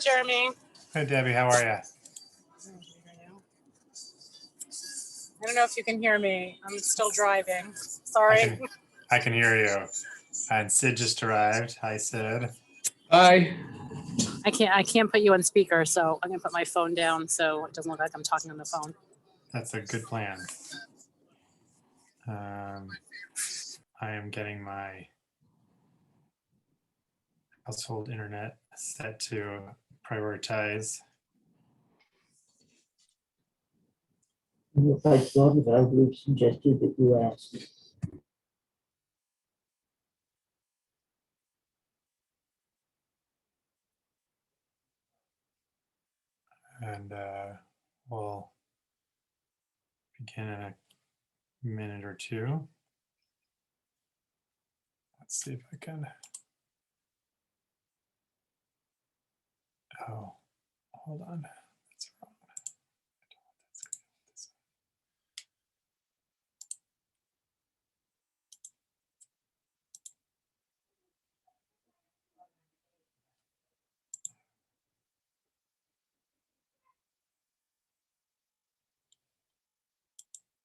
Jeremy. Hey, Debbie, how are you? I don't know if you can hear me. I'm still driving. Sorry. I can hear you. And Sid just arrived. Hi, Sid. Hi. I can't put you on speaker, so I'm gonna put my phone down so it doesn't look like I'm talking on the phone. That's a good plan. I am getting my household internet set to prioritize. If I thought of it, I would have suggested that you ask. And we'll begin in a minute or two. Let's see if I can. Oh, hold on. That's wrong.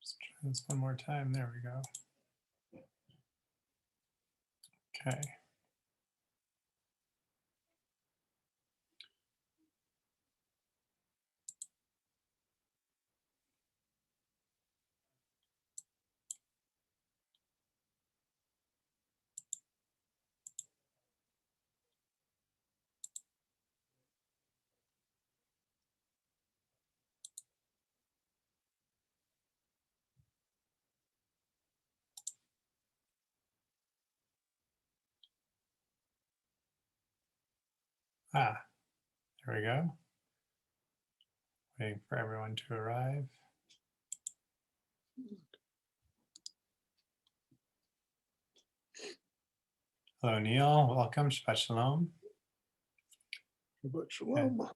Let's try this one more time. There we go. Okay. Ah, there we go. Waiting for everyone to arrive. Hello, Neil. Welcome. Shabbat Shalom. Shabbat Shalom.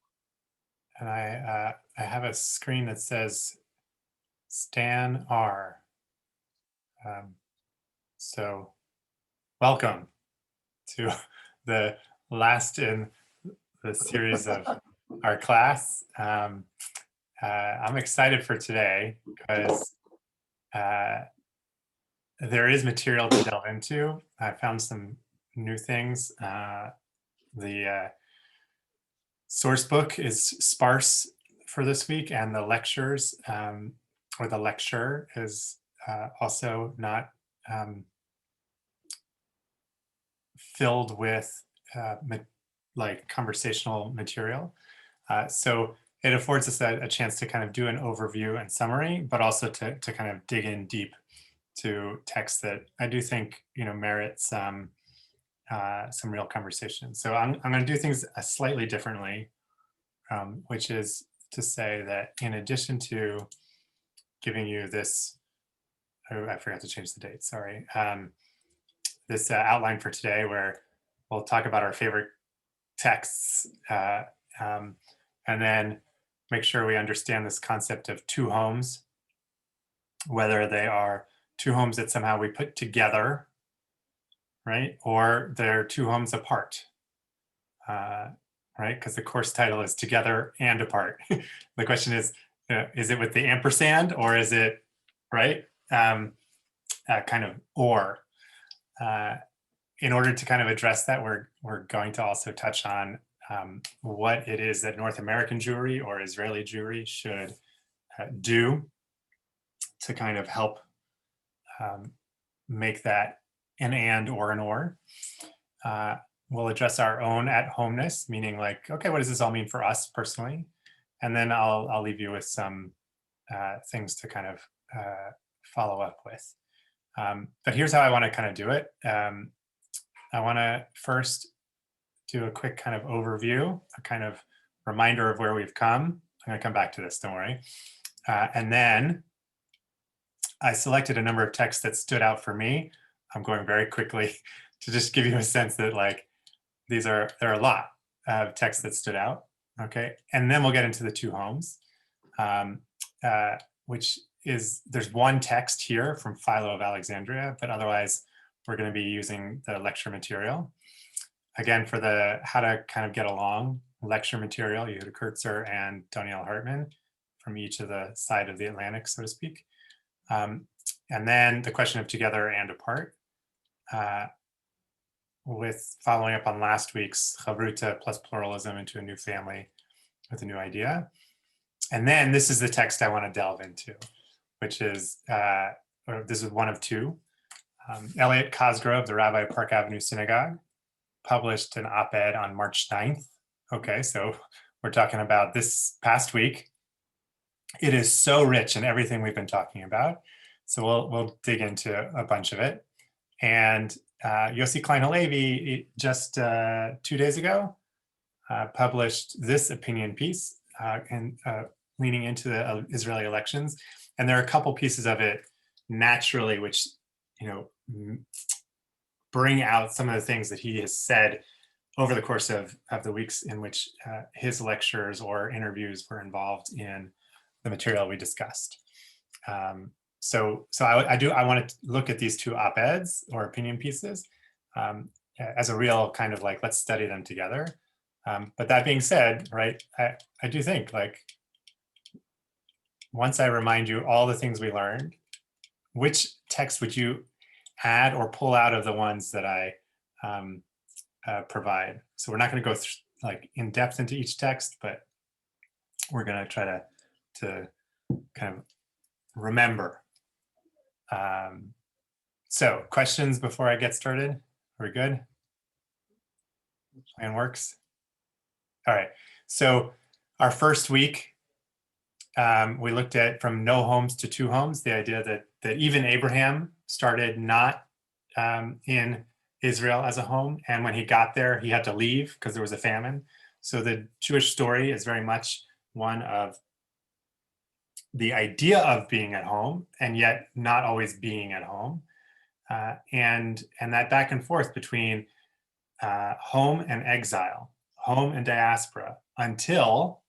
And I have a screen that says Stan R. So welcome to the last in the series of our class. I'm excited for today because there is material to delve into. I found some new things. The source book is sparse for this week, and the lectures or the lecture is also not filled with like conversational material. So it affords us a chance to kind of do an overview and summary, but also to kind of dig in deep to texts that I do think, you know, merit some real conversation. So I'm going to do things slightly differently, which is to say that in addition to giving you this, oh, I forgot to change the date, sorry. This outline for today where we'll talk about our favorite texts and then make sure we understand this concept of two homes, whether they are two homes that somehow we put together, right? Or they're two homes apart, right? Because the course title is Together and Apart. The question is it with the ampersand or is it, right? Kind of or. In order to kind of address that, we're going to also touch on what it is that North American Jewry or Israeli Jewry should do to kind of help make that an and or an or. We'll address our own at-home-ness, meaning like, okay, what does this all mean for us personally? And then I'll leave you with some things to kind of follow up with. But here's how I want to kind of do it. I want to first do a quick kind of overview, a kind of reminder of where we've come. I'm going to come back to this, don't worry. And then I selected a number of texts that stood out for me. I'm going very quickly to just give you a sense that like there are a lot of texts that stood out. Okay, and then we'll get into the two homes, which is there's one text here from Philo of Alexandria, but otherwise we're going to be using the lecture material. Again, for the how to kind of get along, lecture material, Yehuda Kurtzer and Danielle Hartman from each of the side of the Atlantic, so to speak. And then the question of together and apart, with following up on last week's Chavruta plus pluralism into a new family with a new idea. And then this is the text I want to delve into, which is, or this is one of two. Elliot Cosgrove, the rabbi of Park Avenue Synagogue, published an op-ed on March 9th. Okay, so we're talking about this past week. It is so rich in everything we've been talking about. So we'll dig into a bunch of it. And Yossi Klein Halevi, just 2 days ago, published this opinion piece and leaning into the Israeli elections. And there are a couple pieces of it naturally, which, you know, bring out some of the things that he has said over the course of the weeks in which his lectures or interviews were involved in the material we discussed. So I want to look at these two op-eds or opinion pieces as a real kind of like, let's study them together. But that being said, right, I do think like, once I remind you all the things we learned, which text would you add or pull out of the ones that I provide? So we're not going to go like in depth into each text, but we're going to try to kind of remember. So questions before I get started? Are we good? Plan works? All right. So our first week, we looked at from no homes to two homes, the idea that even Abraham started not in Israel as a home. And when he got there, he had to leave because there was a famine. So the Jewish story is very much one of the idea of being at home and yet not always being at home. And that back and forth between home and exile, home and diaspora, until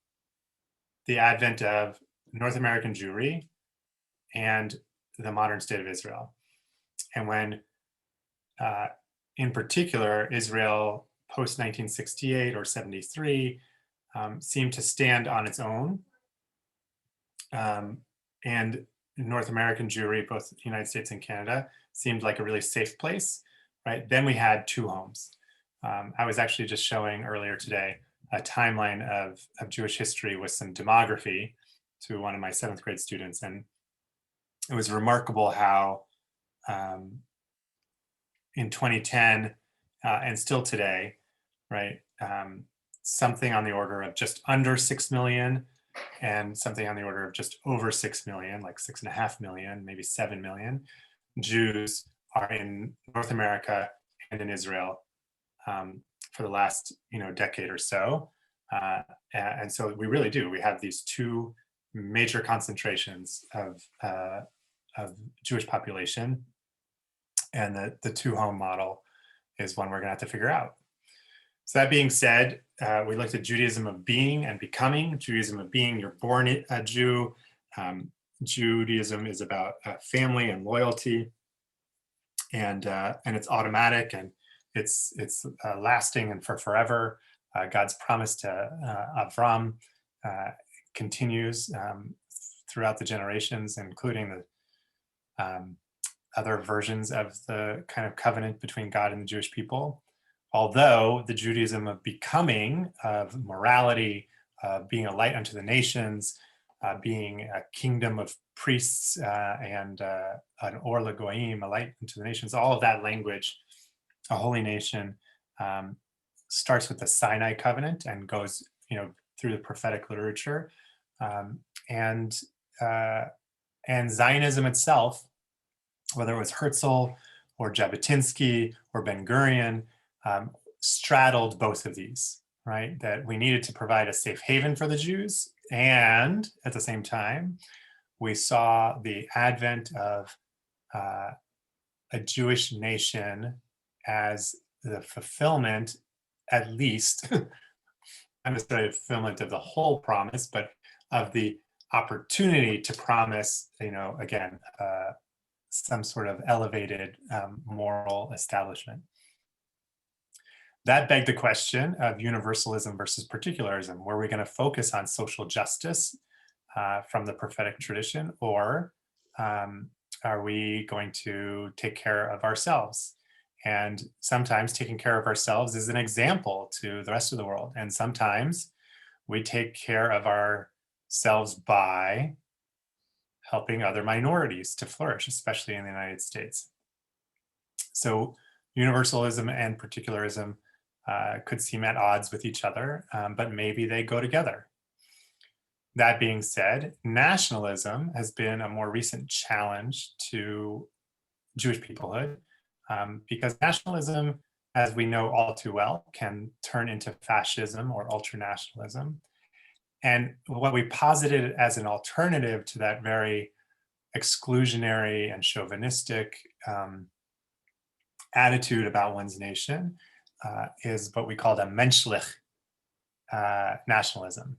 the advent of North American Jewry and the modern state of Israel. And when, in particular, Israel post-1968 or 73 seemed to stand on its own. And North American Jewry, both the United States and Canada, seemed like a really safe place, right? Then we had two homes. I was actually just showing earlier today a timeline of Jewish history with some demography to one of my 7th grade students. And it was remarkable how in 2010 and still today, right, something on the order of just under 6 million and something on the order of just over 6 million, like 6.5 million, maybe 7 million Jews are in North America and in Israel for the last decade or so. And so we really do. We have these two major concentrations of Jewish population. And the two home model is one we're gonna have to figure out. So that being said, we looked at Judaism of being and becoming. Judaism of being, you're born a Jew. Judaism is about family and loyalty, and it's automatic and it's lasting and for forever. God's promise to Avram continues throughout the generations, including the other versions of the kind of covenant between God and the Jewish people. Although the Judaism of becoming, of morality, being a light unto the nations, being a kingdom of priests and an or lagoim, a light unto the nations, all of that language, a holy nation, starts with the Sinai covenant and goes through the prophetic literature. And Zionism itself, whether it was Herzl or Jabotinsky or Ben-Gurion, straddled both of these, right? That we needed to provide a safe haven for the Jews. And at the same time, we saw the advent of a Jewish nation as the fulfillment, at least, not necessarily the fulfillment of the whole promise, but of the opportunity to promise, again, some sort of elevated moral establishment. That begged the question of universalism versus particularism. Were we going to focus on social justice from the prophetic tradition, or are we going to take care of ourselves? And sometimes taking care of ourselves is an example to the rest of the world. And sometimes we take care of ourselves by helping other minorities to flourish, especially in the United States. So universalism and particularism could seem at odds with each other, but maybe they go together. That being said, nationalism has been a more recent challenge to Jewish peoplehood, because nationalism, as we know all too well, can turn into fascism or ultranationalism. And what we posited as an alternative to that very exclusionary and chauvinistic attitude about one's nation is what we call a menschlich nationalism.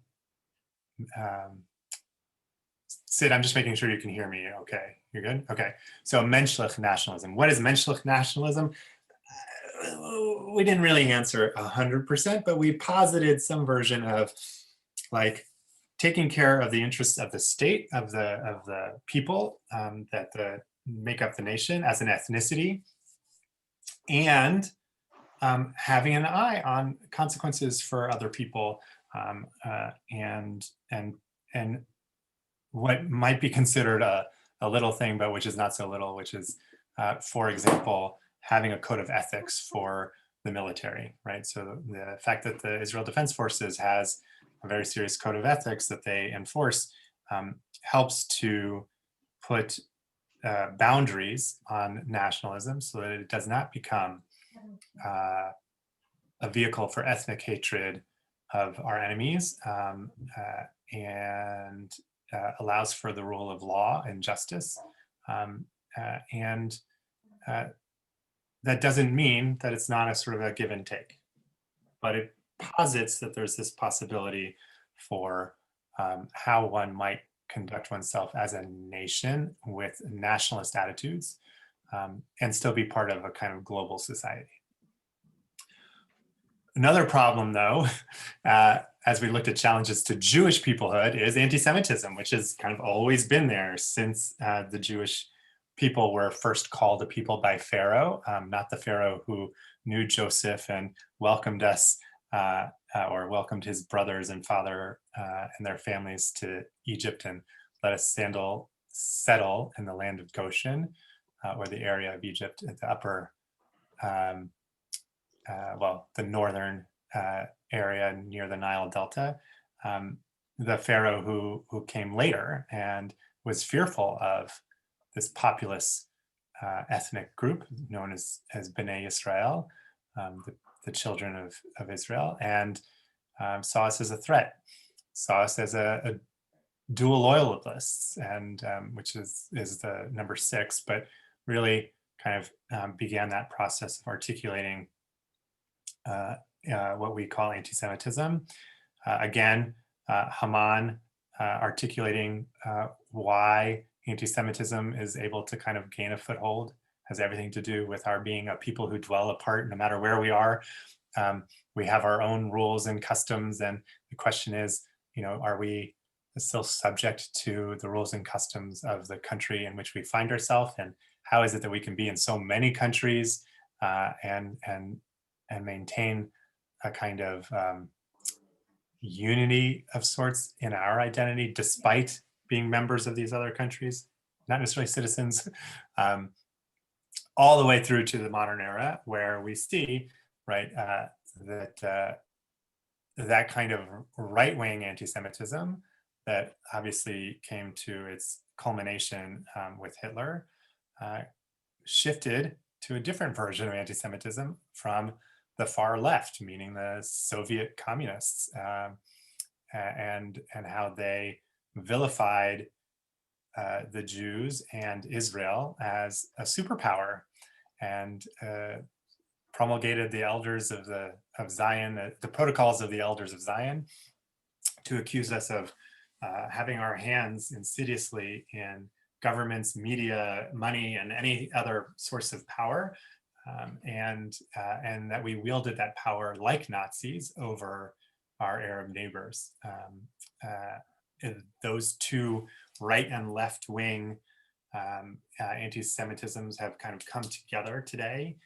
Sid, I'm just making sure you can hear me. Okay, you're good? Okay, so menschlich nationalism. What is menschlich nationalism? We didn't really answer 100%, but we posited some version of like taking care of the interests of the state, of the people that make up the nation as an ethnicity, and having an eye on consequences for other people, and what might be considered a little thing, but which is not so little, which is, for example, having a code of ethics for the military, right? So the fact that the Israel Defense Forces has a very serious code of ethics that they enforce helps to put boundaries on nationalism so that it does not become a vehicle for ethnic hatred of our enemies, and allows for the rule of law and justice. And that doesn't mean that it's not a sort of a give and take, but it posits that there's this possibility for how one might conduct oneself as a nation with nationalist attitudes, and still be part of a kind of global society. Another problem, though, as we looked at challenges to Jewish peoplehood, is anti-Semitism, which has kind of always been there since the Jewish people were first called a people by Pharaoh, not the Pharaoh who knew Joseph and welcomed us, or welcomed his brothers and father and their families to Egypt and let us settle in the land of Goshen, or the area of Egypt at the upper, the northern area near the Nile Delta. The Pharaoh who came later and was fearful of this populous ethnic group known as Bnei Israel, the children of Israel, and saw us as a threat, saw us as a dual loyalists, and which is the number 6, but really kind of began that process of articulating what we call anti-Semitism. Again, Haman articulating why anti-Semitism is able to kind of gain a foothold has everything to do with our being a people who dwell apart no matter where we are. We have our own rules and customs, and the question is, are we still subject to the rules and customs of the country in which we find ourselves, and how is it that we can be in so many countries and maintain a kind of unity of sorts in our identity despite being members of these other countries, not necessarily citizens, all the way through to the modern era, where we see, right, that kind of right-wing anti-Semitism that obviously came to its culmination with Hitler, shifted to a different version of anti-Semitism from the far left, meaning the Soviet communists, and how they vilified the Jews and Israel as a superpower, and promulgated the elders of Zion, the protocols of the elders of Zion, to accuse us of having our hands insidiously in governments, media, money, and any other source of power, and that we wielded that power like Nazis over our Arab neighbors. Those two right and left wing anti-Semitisms have kind of come together today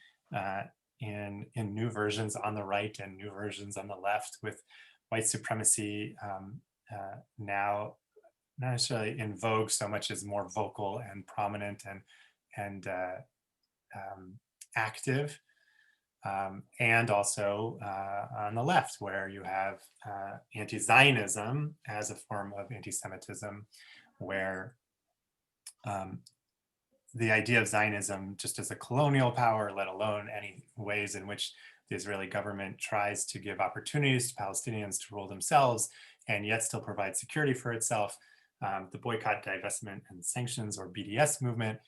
in new versions on the right and new versions on the left, with white supremacy now not necessarily in vogue so much as more vocal and prominent and active, and also on the left, where you have anti-Zionism as a form of anti-Semitism, where the idea of Zionism just as a colonial power, let alone any ways in which the Israeli government tries to give opportunities to Palestinians to rule themselves and yet still provide security for itself. The boycott, divestment, and sanctions, or BDS movement,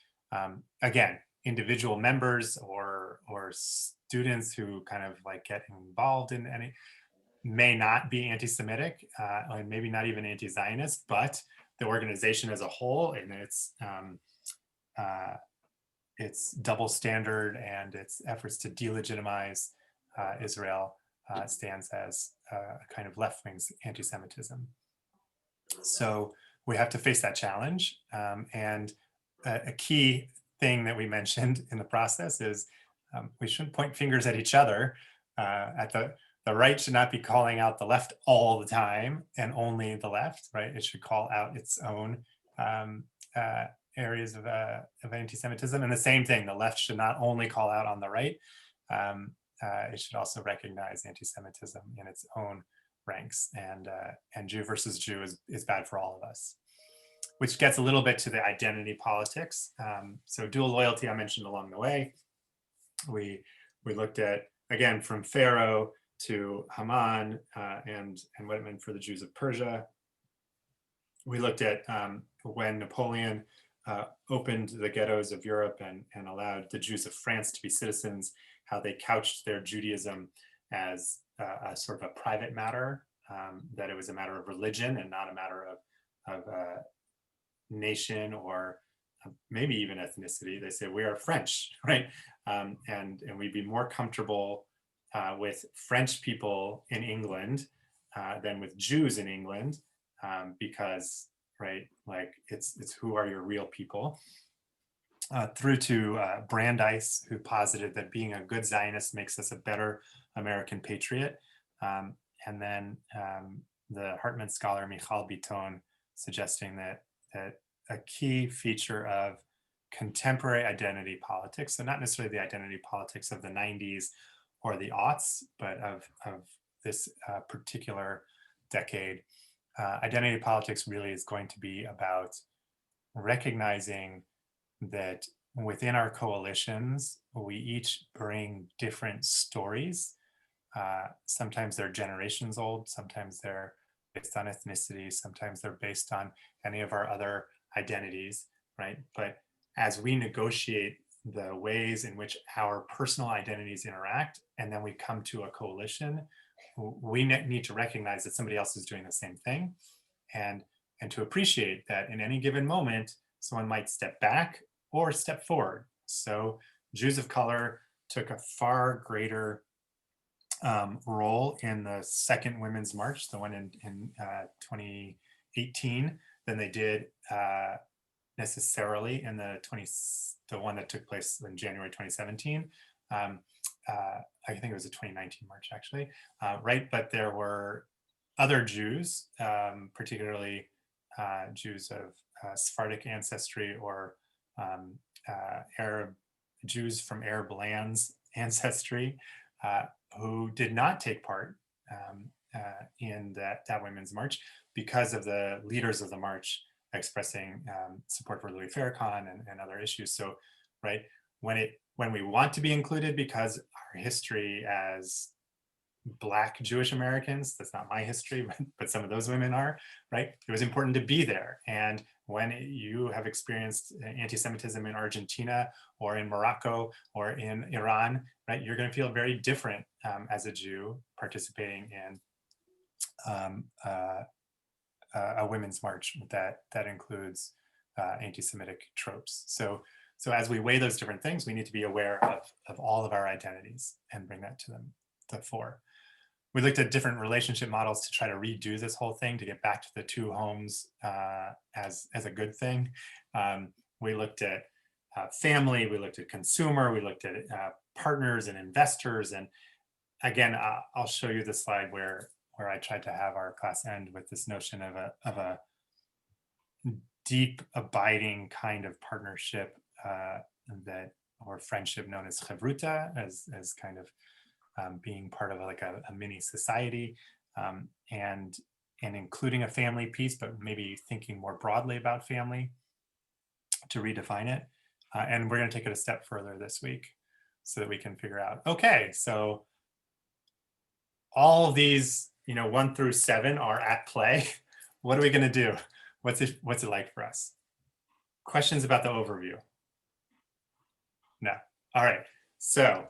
again, individual members or students who kind of like get involved in any may not be anti-Semitic and maybe not even anti-Zionist, but the organization as a whole and its double standard and its efforts to delegitimize Israel stands as a kind of left-wing anti-Semitism. So we have to face that challenge. And a key thing that we mentioned in the process is we shouldn't point fingers at each other. At the right should not be calling out the left all the time and only the left, right? It should call out its own areas of anti-Semitism. And the same thing, the left should not only call out on the right, it should also recognize anti-Semitism in its own ranks. And Jew versus Jew is bad for all of us, which gets a little bit to the identity politics. So dual loyalty I mentioned along the way. We looked at, again, from Pharaoh to Haman and what it meant for the Jews of Persia. We looked at when Napoleon opened the ghettos of Europe and allowed the Jews of France to be citizens, how they couched their Judaism as a sort of a private matter, that it was a matter of religion and not a matter of nation or maybe even ethnicity. They say we are French, right? And we'd be more comfortable with French people in England than with Jews in England, because, right, like it's who are your real people. Through to Brandeis, who posited that being a good Zionist makes us a better American patriot. And then the Hartman scholar Michal Biton suggesting that a key feature of contemporary identity politics, so not necessarily the identity politics of the 90s or the aughts, but of this particular decade, identity politics really is going to be about recognizing that within our coalitions, we each bring different stories. Sometimes they're generations old, sometimes they're based on ethnicity, sometimes they're based on any of our other identities, right? But as we negotiate the ways in which our personal identities interact, and then we come to a coalition, we need to recognize that somebody else is doing the same thing, and to appreciate that in any given moment, someone might step back or step forward. So Jews of color took a far greater role in the second Women's March, the one in 2018, than they did necessarily in the one that took place in January 2017. I think it was a 2019 March, actually, right? But there were other Jews, particularly Jews of Sephardic ancestry or Arab Jews from Arab lands ancestry, who did not take part in that Women's March because of the leaders of the march expressing support for Louis Farrakhan and other issues. So, right, when we want to be included because our history as Black Jewish Americans, that's not my history, but some of those women are, right? It was important to be there. And when you have experienced anti-Semitism in Argentina or in Morocco or in Iran, right, you're going to feel very different as a Jew participating in a women's march that includes anti-Semitic tropes. So So as we weigh those different things, we need to be aware of all of our identities and bring that to the fore. We looked at different relationship models to try to redo this whole thing to get back to the two homes as a good thing. We looked at family, we looked at consumer, we looked at partners and investors. And again, I'll show you the slide where I tried to have our class end with this notion of a deep, abiding kind of partnership or friendship known as chavruta, as kind of being part of like a mini society, and including a family piece, but maybe thinking more broadly about family to redefine it. And we're going to take it a step further this week so that we can figure out, okay, so all of these, 1 through 7 are at play. What are we going to do? What's it like for us? Questions about the overview? No. All right. So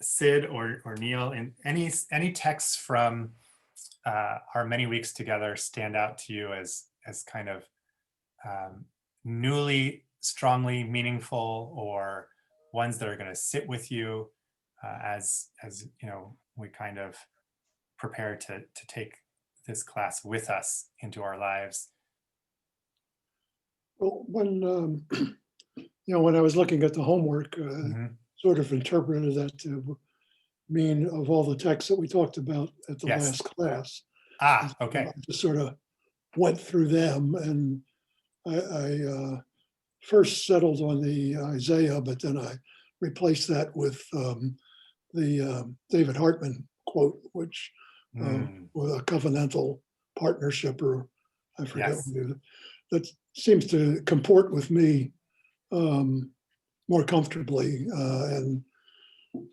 Sid or Neil, in any texts from our many weeks together stand out to you as kind of newly, strongly meaningful, or ones that are going to sit with you as we kind of prepare to take this class with us into our lives? Well, when when I was looking at the homework, sort of interpreted that to mean of all the texts that we talked about at the last class. Okay. I just sort of went through them, and I first settled on the Isaiah, but then I replaced that with the David Hartman quote, which with a covenantal partnership, or I forget what it is, that seems to comport with me more comfortably, and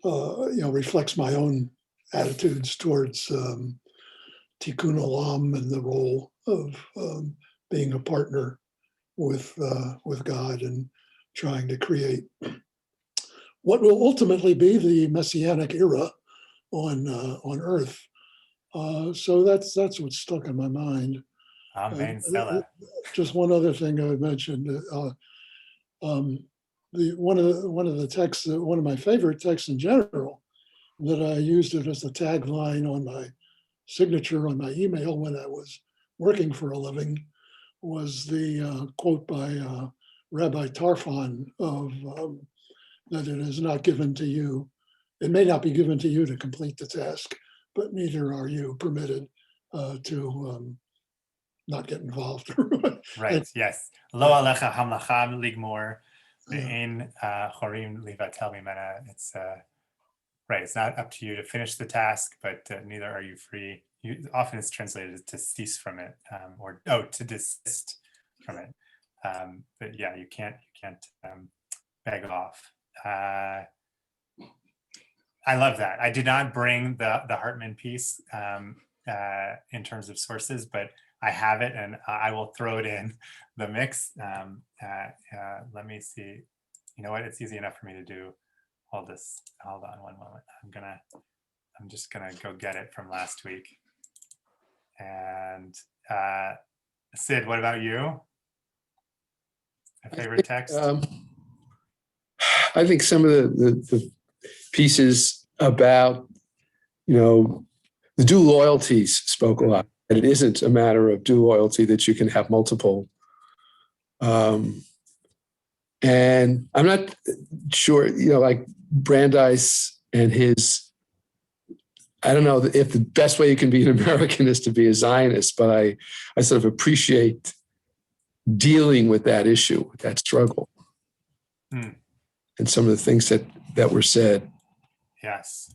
reflects my own attitudes towards tikkun olam and the role of being a partner with God and trying to create what will ultimately be the messianic era on earth. So that's what's stuck in my mind. Amen, Stella. Just one other thing I would mention. One of the texts, one of my favorite texts in general, that I used it as a tagline on my signature on my email when I was working for a living, was the quote by Rabbi Tarfon of that it is not given to you. It may not be given to you to complete the task, but neither are you permitted to not get involved. Right. Yes. Lo alecha hamlacha ligmor ve'en chorim livatel mimena. It's right. It's not up to you to finish the task, but neither are you free. Often it's translated to cease from it, or to desist from it. But yeah, you can't beg off. I love that. I did not bring the Hartman piece in terms of sources, but I have it, and I will throw it in the mix. Let me see. You know what? It's easy enough for me to do all this. Hold on one moment. I'm just gonna go get it from last week. And Sid, what about you? A favorite text? I think some of the pieces about, the dual loyalties spoke a lot. And it isn't a matter of dual loyalty, that you can have multiple. And I'm not sure, like Brandeis and his, I don't know if the best way you can be an American is to be a Zionist, but I sort of appreciate dealing with that issue, with that struggle. And some of the things that were said. Yes.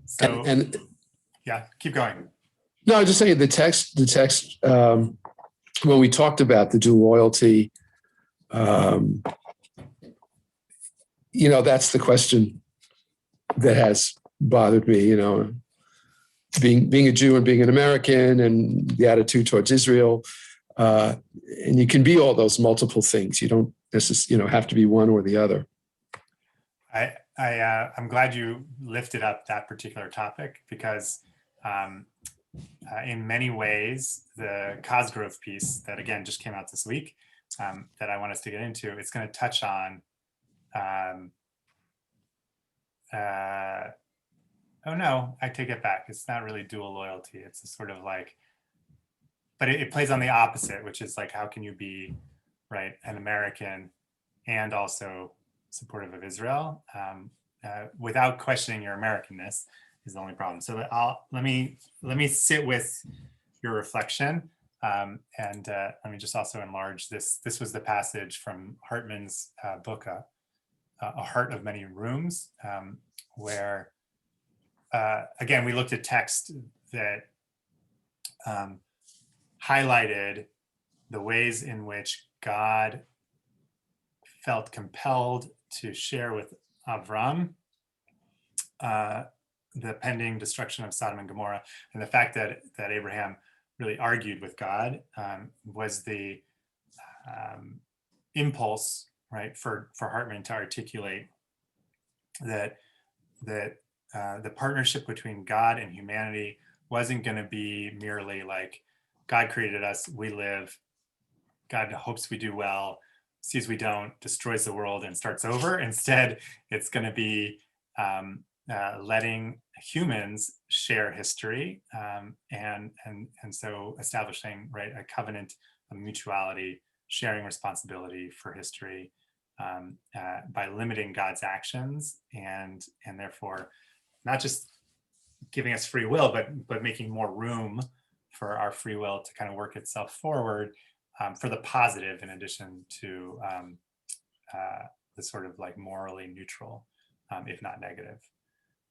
So, and yeah, keep going. No, I was just saying the text, when we talked about the dual loyalty, that's the question that has bothered me, being a Jew and being an American, and the attitude towards Israel. And you can be all those multiple things. You don't necessarily, have to be one or the other. I'm glad you lifted up that particular topic, because in many ways, the Cosgrove piece that again just came out this week that I want us to get into. It's going to touch on, oh no, I take it back. It's not really dual loyalty. It's a sort of like, but it plays on the opposite, which is like, how can you be, right, an American and also supportive of Israel without questioning your Americanness is the only problem. So let me sit with your reflection, and let me just also enlarge this. This was the passage from Hartman's book, A Heart of Many Rooms, where again we looked at text that highlighted the ways in which God felt compelled to share with Avram the pending destruction of Sodom and Gomorrah, and the fact that Abraham really argued with God was the impulse, right, for Hartman to articulate that the partnership between God and humanity wasn't going to be merely like God created us, we live, God hopes we do well, sees we don't, destroys the world and starts over. Instead, it's going to be letting humans share history, and so establishing, right, a covenant of mutuality, sharing responsibility for history by limiting God's actions, and therefore not just giving us free will, but making more room for our free will to kind of work itself forward for the positive, in addition to the sort of like morally neutral, if not negative.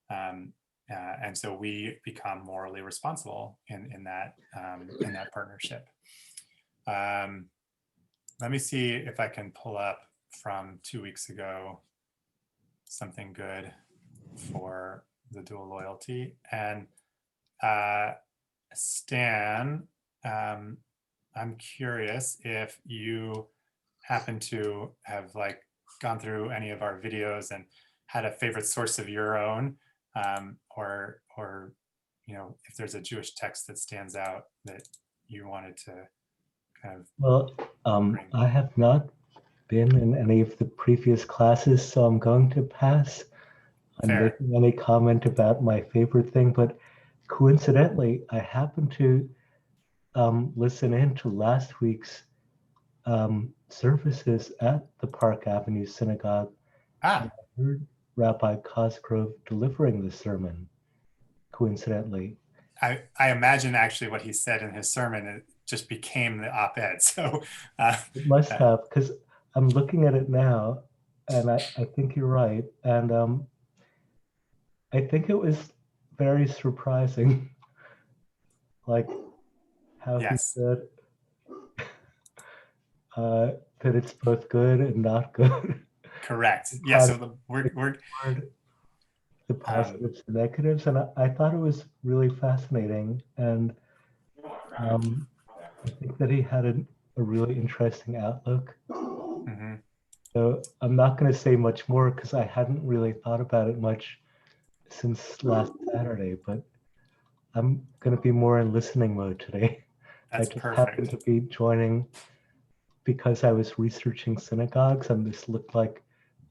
And so we become morally responsible in that partnership. Let me see if I can pull up from 2 weeks ago something good for the dual loyalty. And Stan, I'm curious if you happen to have like gone through any of our videos and had a favorite source of your own, or you know, if there's a Jewish text that stands out that you wanted to kind of. Well, I have not been in any of the previous classes, so I'm going to pass on making any comment about my favorite thing, but coincidentally, I happened to listen in to last week's services at the Park Avenue Synagogue. And I heard Rabbi Cosgrove delivering the sermon, coincidentally. I imagine actually what he said in his sermon, it just became the op-ed. So it must have, because I'm looking at it now, and I think you're right. And I think it was very surprising, like how he said that it's both good and not good. Correct. Yeah. So the positives and negatives, and I thought it was really fascinating, and I think that he had a really interesting outlook. Mm-hmm. So I'm not going to say much more because I hadn't really thought about it much since last Saturday, but I'm going to be more in listening mode today. That's I just perfect. happened to be joining because I was researching synagogues, and this looked like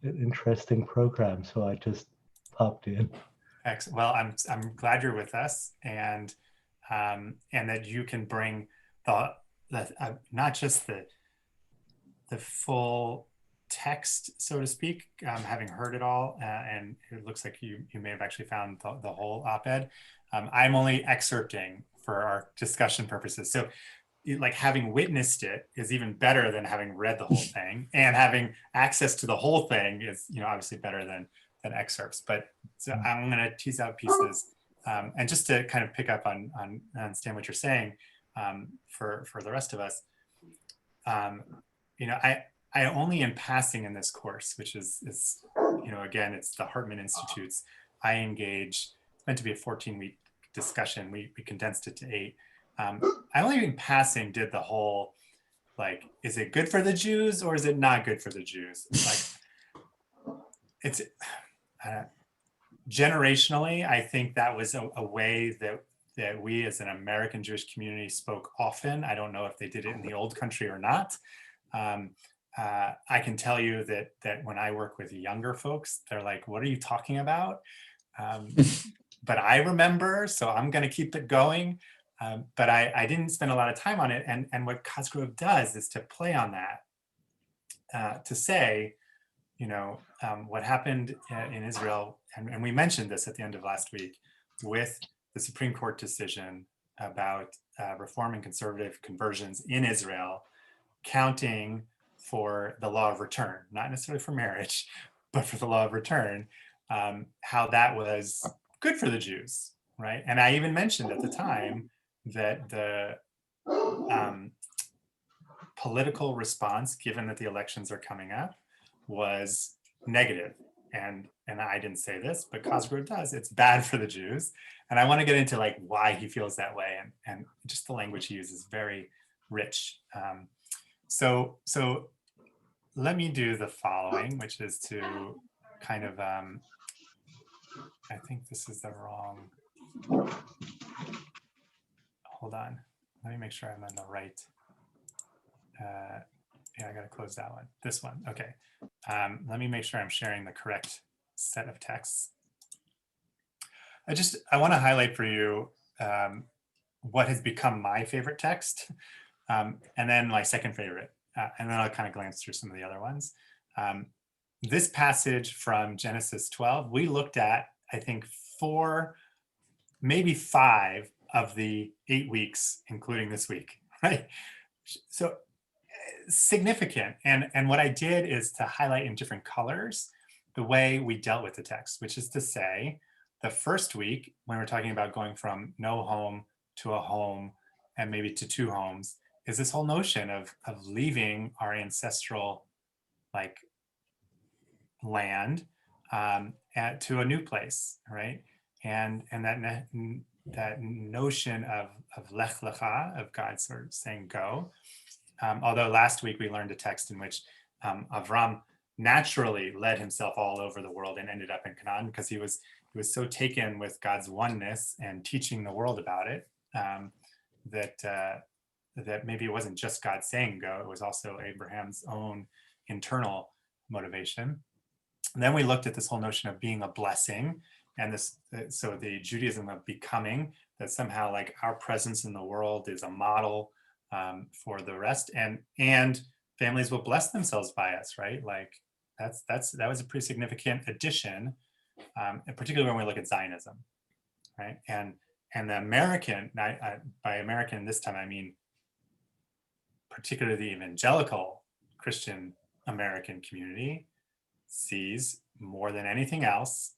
an interesting program, so I just popped in. Excellent. Well, I'm glad you're with us, and that you can bring the not just the full text, so to speak, having heard it all, and it looks like you may have actually found the whole op-ed. I'm only excerpting for our discussion purposes. So like having witnessed it is even better than having read the whole thing, and having access to the whole thing is, you know, obviously better than excerpts. But so I'm going to tease out pieces, and just to kind of pick up on understand what you're saying, for the rest of us. You know, I only in passing in this course, which is, you know, again, it's the Hartman Institutes. I engage, it's meant to be a 14-week discussion. We condensed it to 8. I only in passing did the whole, like, is it good for the Jews or is it not good for the Jews? Like, it's generationally, I think that was a way that we as an American Jewish community spoke often. I don't know if they did it in the old country or not, I can tell you that when I work with younger folks, they're like, what are you talking about? But I remember, so I'm going to keep it going. But I didn't spend a lot of time on it. And what Cosgrove does is to play on that, to say, what happened in Israel, and we mentioned this at the end of last week, with the Supreme Court decision about reform and conservative conversions in Israel, counting for the law of return, not necessarily for marriage, but for the law of return, how that was good for the Jews, right? And I even mentioned at the time that the political response, given that the elections are coming up, was negative. And I didn't say this, but Cosgrove does. It's bad for the Jews. And I want to get into like why he feels that way, and just the language he uses is very rich. So let me do the following, which is to kind of, I think this is the wrong, hold on. Let me make sure I'm on the right. Yeah, I got to close that one. This one. Okay. Let me make sure I'm sharing the correct set of texts. I want to highlight for you what has become my favorite text, and then my second favorite, and then I'll kind of glance through some of the other ones. This passage from Genesis 12, we looked at, I think, 4, maybe 5 of the 8 weeks, including this week, right? So significant. And what I did is to highlight in different colors the way we dealt with the text, which is to say, the first week, when we're talking about going from no home to a home and maybe to 2 homes, is this whole notion of leaving our ancestral like land to a new place, right? And that notion of lech lecha, of God sort of saying go. Although last week we learned a text in which Avram naturally led himself all over the world and ended up in Canaan because he was so taken with God's oneness and teaching the world about it that maybe it wasn't just God saying go, it was also Abraham's own internal motivation. And then we looked at this whole notion of being a blessing, and this, so the Judaism of becoming, that somehow like our presence in the world is a model for the rest, and families will bless themselves by us, right? Like that was a pretty significant addition, and particularly when we look at Zionism, right? And the American, by American this time I mean particularly the evangelical Christian American community, sees more than anything else.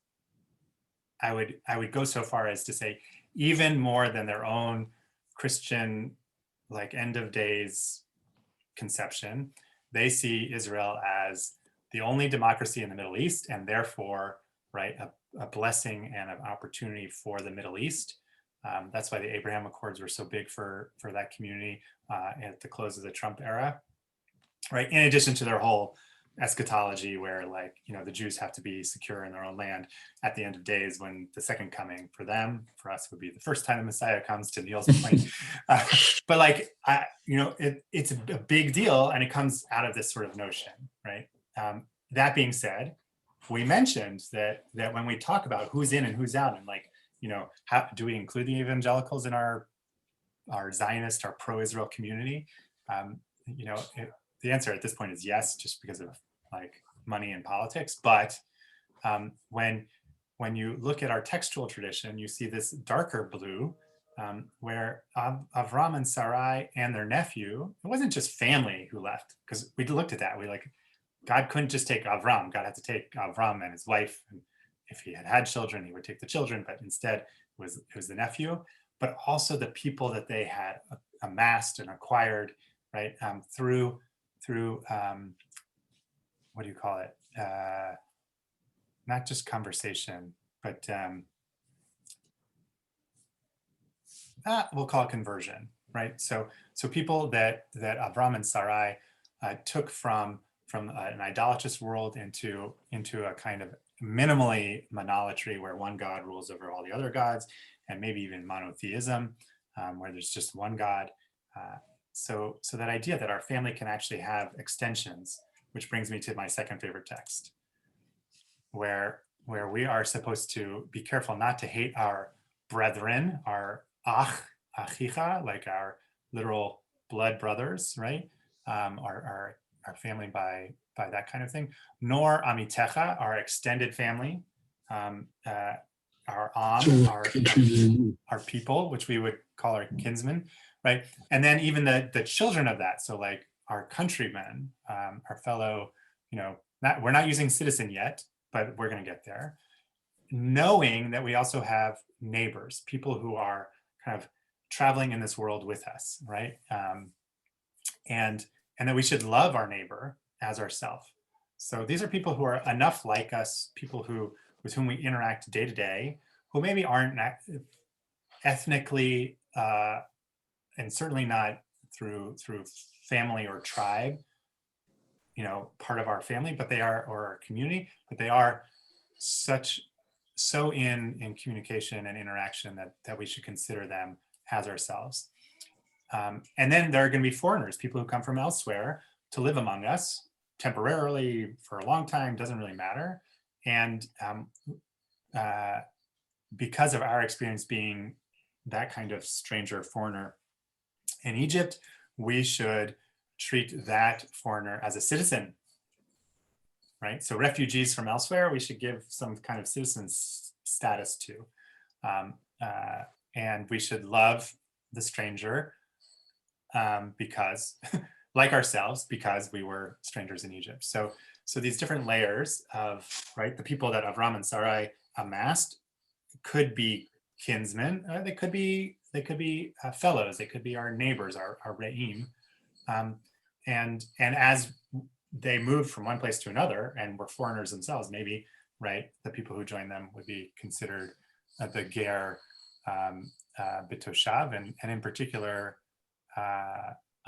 I would go so far as to say even more than their own Christian like end of days conception, they see Israel as the only democracy in the Middle East, and therefore, right, a blessing and an opportunity for the Middle East. That's why the Abraham Accords were so big for that community at the close of the Trump era, right? In addition to their whole eschatology where like, the Jews have to be secure in their own land at the end of days, when the second coming for them, for us, would be the first time the Messiah comes, to Neil's point. But like, it's a big deal, and it comes out of this sort of notion, right? That being said, we mentioned that when we talk about who's in and who's out, and like, how do we include the evangelicals in our Zionist, our pro-Israel community? The answer at this point is yes, just because of like money and politics. But when you look at our textual tradition, you see this darker blue, where Avram and Sarai and their nephew, it wasn't just family who left, because we looked at that. God couldn't just take Avram. God had to take Avram and his wife. And if he had children, he would take the children, but instead it was the nephew, but also the people that they had amassed and acquired, right, through what do you call it? Not just conversation, but we'll call it conversion, right? So people that Avram and Sarai took from an idolatrous world into a kind of minimally monolatry, where one God rules over all the other gods, and maybe even monotheism, where there's just one God. So that idea that our family can actually have extensions, which brings me to my second favorite text, where we are supposed to be careful not to hate our brethren, our achicha, like our literal blood brothers, right? Our family by that kind of thing, nor amitecha, our extended family, our our people, which we would call our kinsmen, right? And then even the children of that, so like our countrymen, our fellow, we're not using citizen yet, but we're going to get there. Knowing that we also have neighbors, people who are kind of traveling in this world with us, right? And that we should love our neighbor as ourselves. So these are people who are enough like us, people with whom we interact day to day, who maybe aren't ethnically and certainly not through family or tribe, part of our family, but they are, or our community, but they are so in communication and interaction that we should consider them as ourselves. And then there are going to be foreigners, people who come from elsewhere to live among us temporarily for a long time, doesn't really matter. And because of our experience being that kind of stranger, foreigner in Egypt, we should treat that foreigner as a citizen, right? So refugees from elsewhere, we should give some kind of citizen status to. And we should love the stranger because, like ourselves, because we were strangers in Egypt. So these different layers of, right, the people that Avram and Sarai amassed could be kinsmen, they could be fellows, they could be our neighbors, our re'im. And as they moved from one place to another and were foreigners themselves, maybe, right, the people who joined them would be considered the ger b'toshav, and in particular,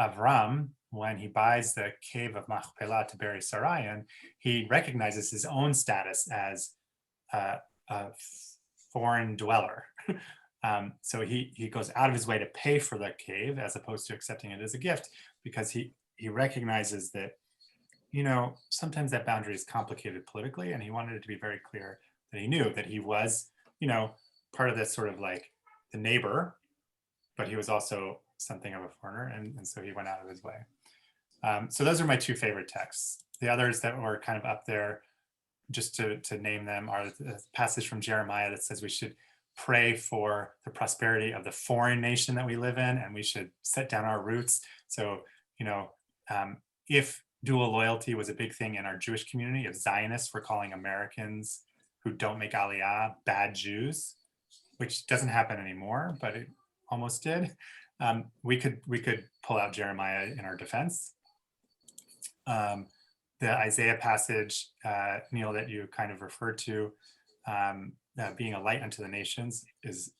Avram, when he buys the cave of Machpelah to bury Sarai in, he recognizes his own status as a foreign dweller. So he goes out of his way to pay for the cave as opposed to accepting it as a gift, because he recognizes that, sometimes that boundary is complicated politically, and he wanted it to be very clear that he knew that he was, part of this sort of like the neighbor, but he was also something of a foreigner, and so he went out of his way. So those are my two favorite texts. The others that were kind of up there, just to name them, are the passage from Jeremiah that says we should pray for the prosperity of the foreign nation that we live in, and we should set down our roots. So, if dual loyalty was a big thing in our Jewish community, if Zionists were calling Americans who don't make Aliyah bad Jews, which doesn't happen anymore, but it almost did, we could pull out Jeremiah in our defense. The Isaiah passage, Neil, that you kind of referred to, being a light unto the nations, is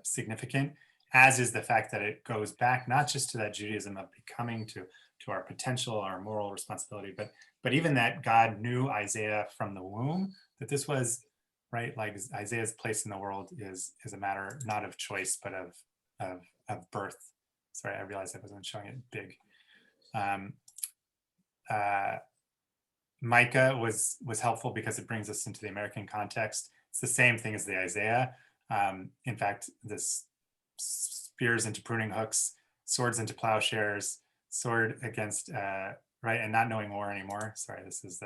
significant, as is the fact that it goes back not just to that Judaism of becoming, to our potential, our moral responsibility, but even that God knew Isaiah from the womb, that this was, right, like Isaiah's place in the world is a matter not of choice, but of birth. Sorry, I realized I wasn't showing it big. Micah was helpful because it brings us into the American context. It's the same thing as the Isaiah. In fact, this spears into pruning hooks, swords into plowshares, sword against, right, and not knowing war anymore. Sorry, this is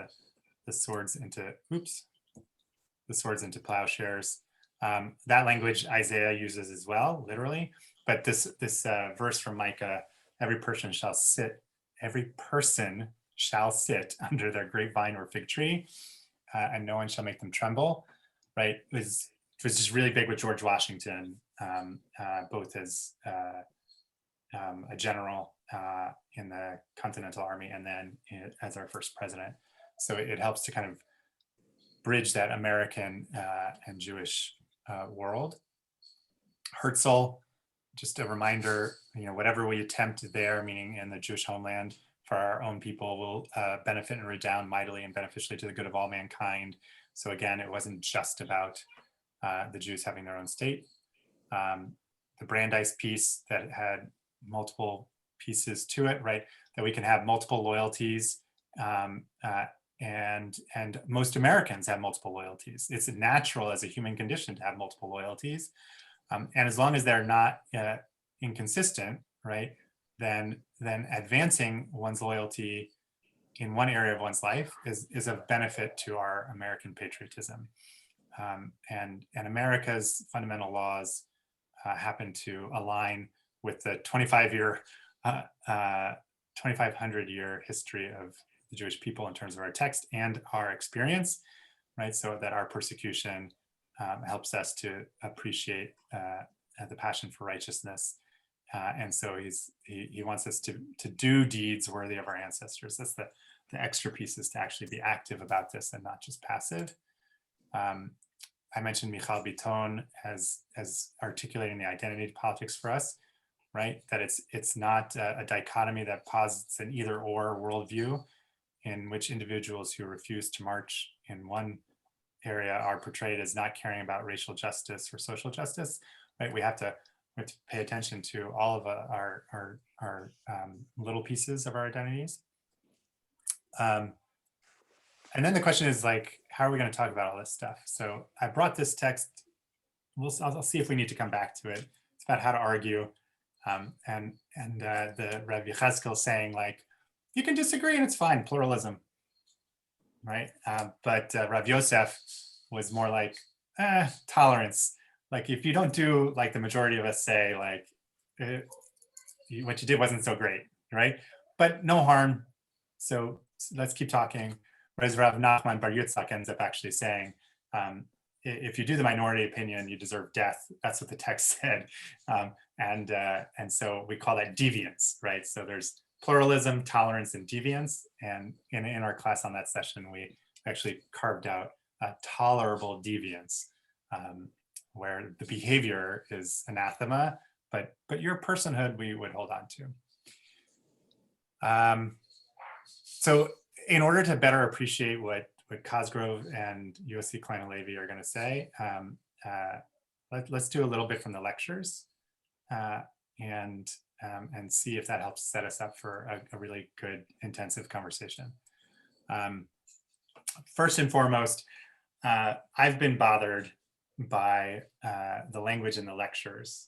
the swords into, the swords into plowshares. That language Isaiah uses as well, literally. But this verse from Micah, every person shall sit under their grapevine or fig tree, and no one shall make them tremble, right? It was just really big with George Washington, both as a general in the Continental Army and then as our first president. So it helps to kind of bridge that American and Jewish world. Herzl, just a reminder, whatever we attempt there, meaning in the Jewish homeland, for our own people will benefit and redound mightily and beneficially to the good of all mankind. So again, it wasn't just about the Jews having their own state. The Brandeis peace that had multiple pieces to it, right? That we can have multiple loyalties, and most Americans have multiple loyalties. It's natural as a human condition to have multiple loyalties, and as long as they're not inconsistent, right? Then advancing one's loyalty in one area of one's life is of benefit to our American patriotism. And America's fundamental laws happen to align with the 2,500-year history of the Jewish people in terms of our text and our experience, right? So that our persecution helps us to appreciate the passion for righteousness. And so he wants us to do deeds worthy of our ancestors. That's the extra pieces, to actually be active about this and not just passive. I mentioned Michal Biton as articulating the identity politics for us, right? That it's not a dichotomy that posits an either or worldview in which individuals who refuse to march in one area are portrayed as not caring about racial justice or social justice, right? We have to pay attention to all of our little pieces of our identities. And then the question is, like, how are we going to talk about all this stuff? So I brought this text. I'll see if we need to come back to it. It's about how to argue, and the Rabbi Cheskel saying, like, you can disagree and it's fine, pluralism, right? But Rav Yosef was more like tolerance. Like, if you don't do like the majority of us say, like, what you did wasn't so great, right? But no harm. So let's keep talking. Whereas Rav Nachman Bar Yitzchak ends up actually saying, if you do the minority opinion, you deserve death. That's what the text said. And so we call that deviance, right? So there's pluralism, tolerance, and deviance. And in our class on that session, we actually carved out a tolerable deviance, where the behavior is anathema, but your personhood we would hold on to. So in order to better appreciate what Cosgrove and Yossi Klein Levi are going to say, let's do a little bit from the lectures, and see if that helps set us up for a really good, intensive conversation. First and foremost, I've been bothered by the language in the lectures,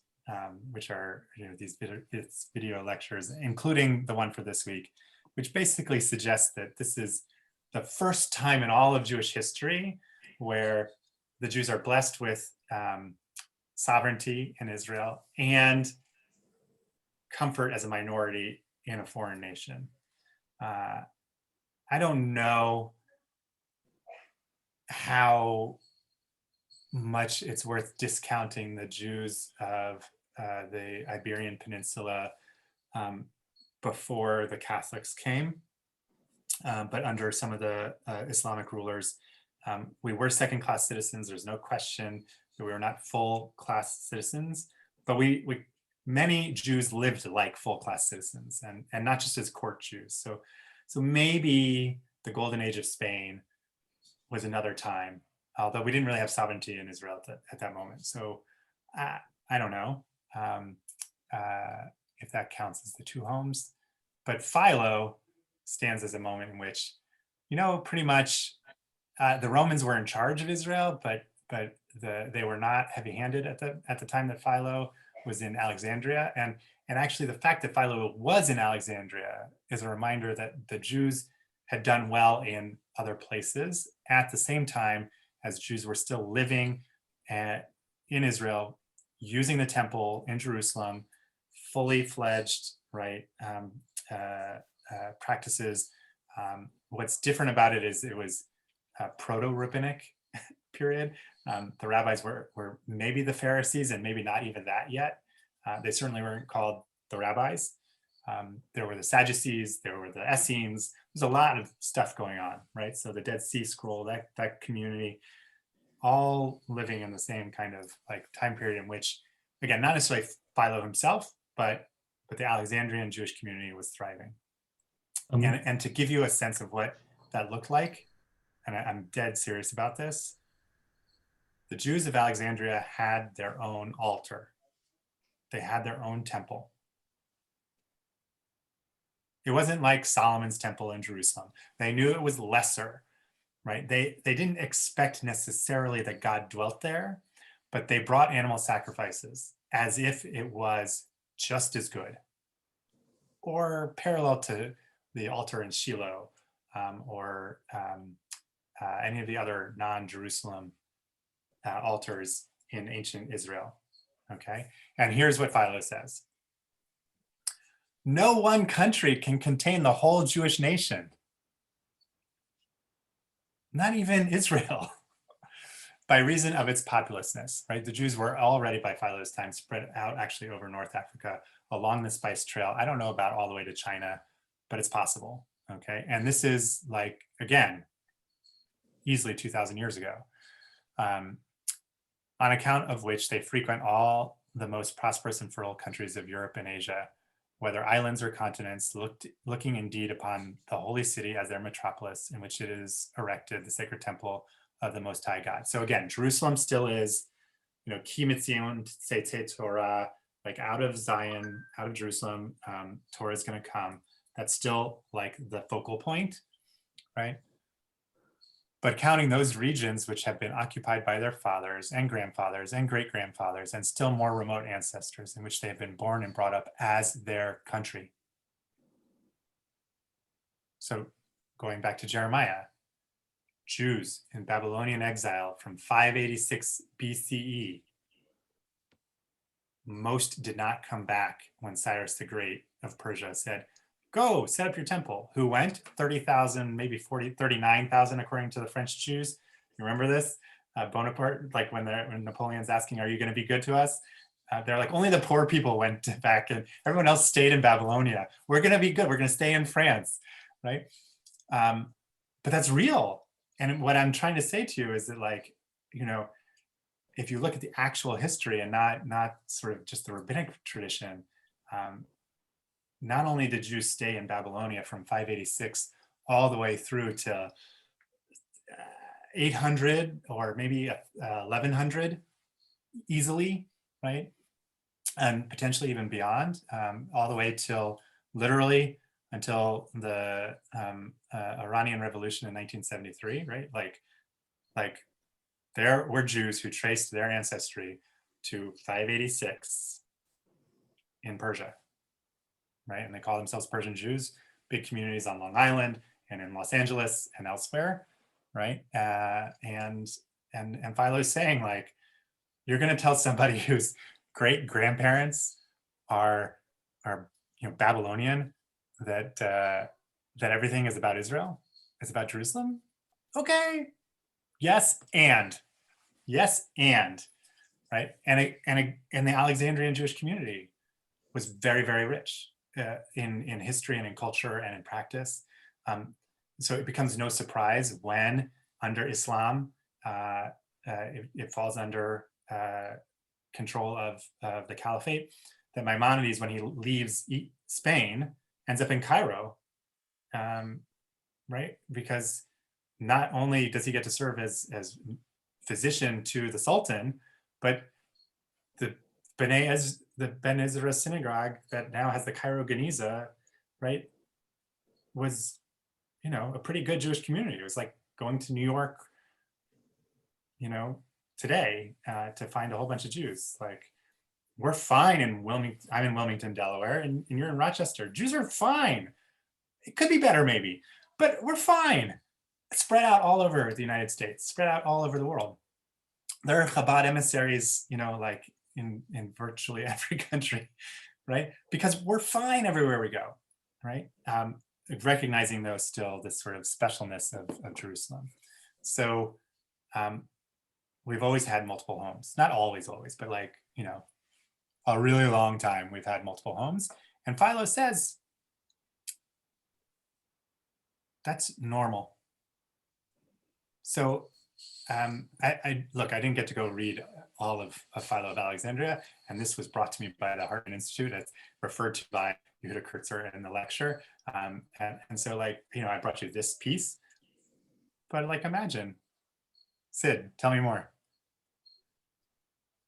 which are these video lectures, including the one for this week, which basically suggests that this is the first time in all of Jewish history where the Jews are blessed with sovereignty in Israel and comfort as a minority in a foreign nation. I don't know how much it's worth discounting the Jews of the Iberian Peninsula before the Catholics came, but under some of the Islamic rulers, we were second-class citizens. There's no question that we were not full-class citizens, but many Jews lived like full-class citizens, and not just as court Jews. So maybe the golden age of Spain was another time, although we didn't really have sovereignty in Israel at that moment. So I don't know if that counts as the two homes, but Philo stands as a moment in which, pretty much the Romans were in charge of Israel, but they were not heavy-handed at the time that Philo was in Alexandria. And actually the fact that Philo was in Alexandria is a reminder that the Jews had done well in other places at the same time as Jews were still living in Israel, using the temple in Jerusalem, fully fledged, right, practices. What's different about it is it was a proto-rabbinic period. The rabbis were maybe the Pharisees and maybe not even that yet. They certainly weren't called the rabbis. There were the Sadducees, there were the Essenes. There's a lot of stuff going on, right? So the Dead Sea Scroll, that community, all living in the same kind of like time period in which, again, not necessarily Philo himself, but the Alexandrian Jewish community was thriving. And to give you a sense of what that looked like, and I'm dead serious about this, the Jews of Alexandria had their own altar. They had their own temple. It wasn't like Solomon's temple in Jerusalem. They knew it was lesser, right? They didn't expect necessarily that God dwelt there, but they brought animal sacrifices as if it was just as good or parallel to the altar in Shiloh, or any of the other non-Jerusalem altars in ancient Israel, okay? And here's what Philo says. No one country can contain the whole Jewish nation. Not even Israel, by reason of its populousness, right? The Jews were already by Philo's time spread out actually over North Africa along the Spice Trail. I don't know about all the way to China, but it's possible, okay? And this is like, again, easily 2,000 years ago, on account of which they frequent all the most prosperous and fertile countries of Europe and Asia, whether islands or continents, looking indeed upon the holy city as their metropolis in which it is erected, the sacred temple of the Most High God. So again, Jerusalem still is, Ki Mitzion Tzetze Torah, like out of Zion, out of Jerusalem, Torah is going to come. That's still like the focal point, right? But counting those regions which have been occupied by their fathers and grandfathers and great-grandfathers and still more remote ancestors in which they have been born and brought up as their country. So going back to Jeremiah, Jews in Babylonian exile from 586 BCE, most did not come back when Cyrus the Great of Persia said, go set up your temple. Who went? 30,000, maybe 39,000 according to the French Jews. You remember this? Bonaparte, like when Napoleon's asking, are you going to be good to us? They're like, only the poor people went back and everyone else stayed in Babylonia. We're going to be good. We're going to stay in France, right? But that's real. And what I'm trying to say to you is that, like, if you look at the actual history and not sort of just the rabbinic tradition, not only did Jews stay in Babylonia from 586 all the way through to 800 or maybe 1100 easily, right? And potentially even beyond, all the way till literally until the Iranian Revolution in 1973, right? Like there were Jews who traced their ancestry to 586 in Persia, right? And they call themselves Persian Jews, big communities on Long Island and in Los Angeles and elsewhere, right? And Philo's saying, like, you're going to tell somebody whose great grandparents are Babylonian that everything is about Israel, it's about Jerusalem? Okay, yes, and right? And the Alexandrian Jewish community was very, very rich in history and in culture and in practice. So it becomes no surprise when under Islam, it falls under control of the caliphate, that Maimonides, when he leaves Spain, ends up in Cairo, right? Because not only does he get to serve as physician to the Sultan, but the Ben Ezra synagogue that now has the Cairo Geniza, right, was, a pretty good Jewish community. It was like going to New York, today to find a whole bunch of Jews. Like, we're fine in Wilmington. I'm in Wilmington, Delaware, and you're in Rochester. Jews are fine. It could be better maybe, but we're fine. Spread out all over the United States, spread out all over the world. There are Chabad emissaries, like in virtually every country, right? Because we're fine everywhere we go, right? Recognizing though still this sort of specialness of Jerusalem. So we've always had multiple homes, not always, but like, a really long time we've had multiple homes. And Philo says that's normal. So I didn't get to go read all of Philo of Alexandria, and this was brought to me by the Hartman Institute. It's referred to by Yehuda Kurtzer in the lecture. And so, like, I brought you this piece, but like, imagine, Sid, tell me more.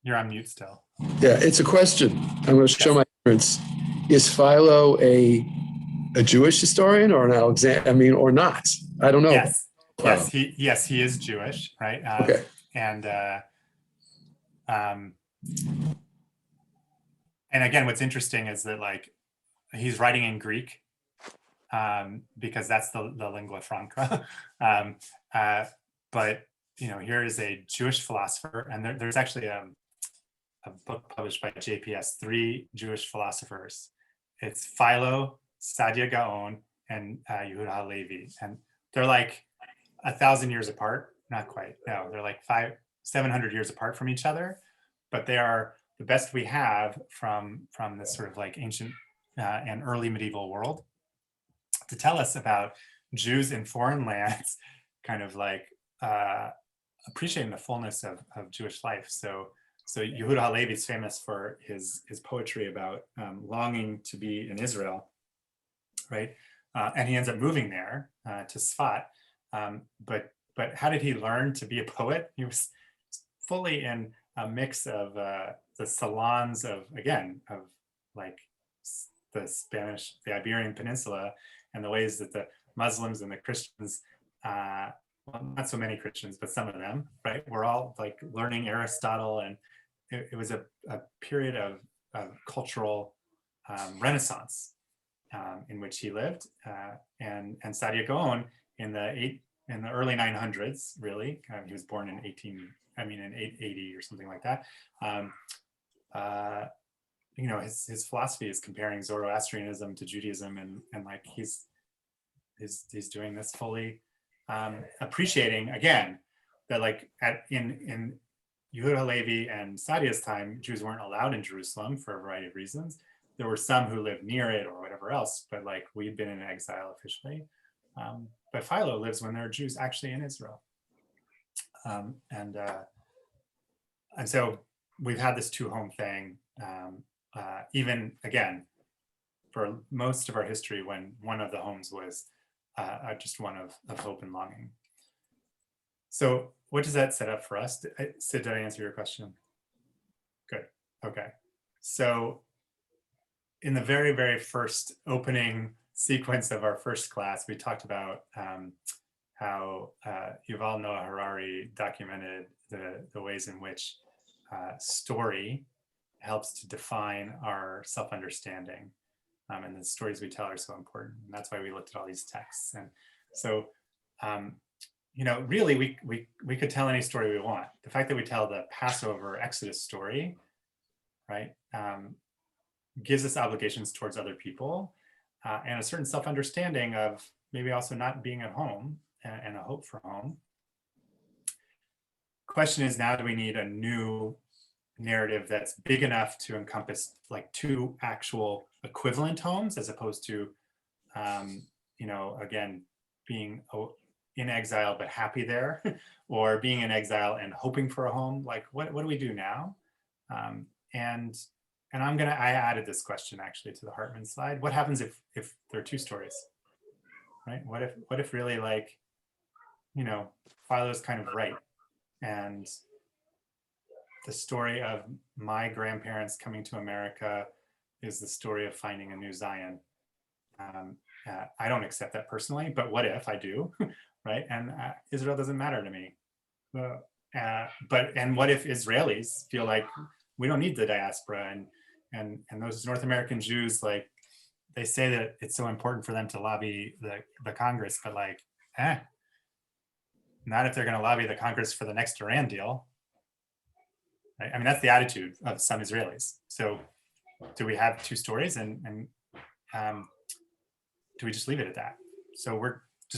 You're on mute still. Yeah, it's a question. I'm going to show my ignorance. Is Philo a a Jewish historian or an Alexander? I mean, or not? I don't know. Yes, yes, he is Jewish, right? Okay. And again, what's interesting is that like he's writing in Greek because that's the lingua franca. But here is a Jewish philosopher, and there's actually a book published by JPS, 3 Jewish philosophers. It's Philo, Saadia Gaon, and Yehuda Halevi, and they're like 1,000 years apart. Not quite. No, they're like 700 years apart from each other, but they are the best we have from this sort of like ancient and early medieval world to tell us about Jews in foreign lands, kind of like appreciating the fullness of Jewish life. So Yehuda Halevi is famous for his poetry about longing to be in Israel, right? And he ends up moving there to Sfat. But how did he learn to be a poet? He was fully in a mix of the salons of like the Iberian Peninsula, and the ways that the Muslims and the Christians, well, not so many Christians, but some of them, right, were all like learning Aristotle, and it was a period of cultural renaissance in which he lived, and Saadia Gaon in the early 900s, really. He was born in 880 or something like that. His philosophy is comparing Zoroastrianism to Judaism, and like he's doing this fully, appreciating again that like in Yehuda Halevi and Saadia's time, Jews weren't allowed in Jerusalem for a variety of reasons. There were some who lived near it or whatever else, but like we'd been in exile officially. But Philo lives when there are Jews actually in Israel. And so we've had this two-home thing, even again, for most of our history, when one of the homes was just one of hope and longing. So what does that set up for us? Sid, did I answer your question? Good, okay. So in the very, very first opening sequence of our first class, we talked about how Yuval Noah Harari documented the ways in which story helps to define our self-understanding. And the stories we tell are so important. And that's why we looked at all these texts. And so, really, we could tell any story we want. The fact that we tell the Passover Exodus story, right, gives us obligations towards other people and a certain self-understanding of maybe also not being at home and a hope for home. Question is, now do we need a new narrative that's big enough to encompass like 2 actual equivalent homes, as opposed to, again, being in exile but happy there, or being in exile and hoping for a home? Like, what do we do now? And I added this question actually to the Hartman slide. What happens if there are 2 stories, right? What if really, like, Philo's kind of right, and the story of my grandparents coming to America is the story of finding a new Zion. I don't accept that personally, but what if I do, right? And Israel doesn't matter to me. And what if Israelis feel like we don't need the diaspora, and those North American Jews, like, they say that it's so important for them to lobby the Congress, but like, not if they're going to lobby the Congress for the next Iran deal. Right? I mean, that's the attitude of some Israelis. So do we have 2 stories, and do we just leave it at that? So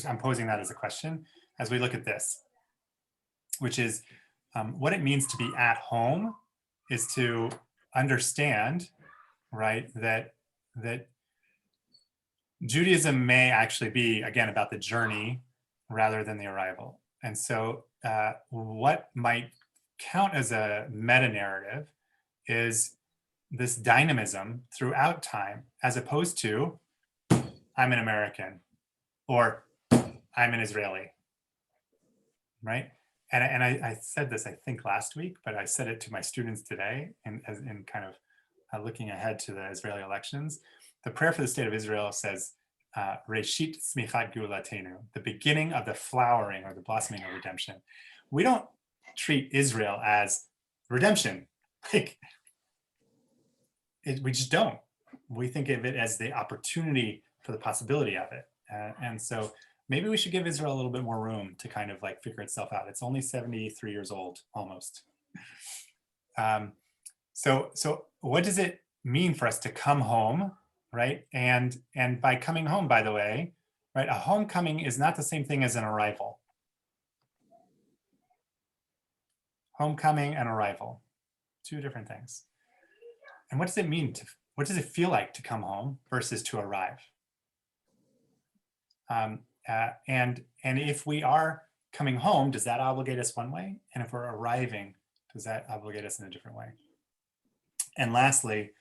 I'm posing that as a question as we look at this, which is what it means to be at home is to understand, right, that Judaism may actually be, again, about the journey rather than the arrival. And so what might count as a meta-narrative is this dynamism throughout time, as opposed to I'm an American or I'm an Israeli, right? And I said this, I think, last week, but I said it to my students today, in kind of looking ahead to the Israeli elections. The prayer for the state of Israel says, Reshit Smichat Geulatenu, the beginning of the flowering or the blossoming of redemption. We don't treat Israel as redemption. Like, we just don't. We think of it as the opportunity for the possibility of it. And so maybe we should give Israel a little bit more room to kind of like figure itself out. It's only 73 years old, almost. So what does it mean for us to come home, right? And by coming home, by the way, right, a homecoming is not the same thing as an arrival. Homecoming and arrival, two different things. And what does it mean to, what does it feel like to come home versus to arrive? And if we are coming home, does that obligate us one way? And if we're arriving, does that obligate us in a different way? And lastly,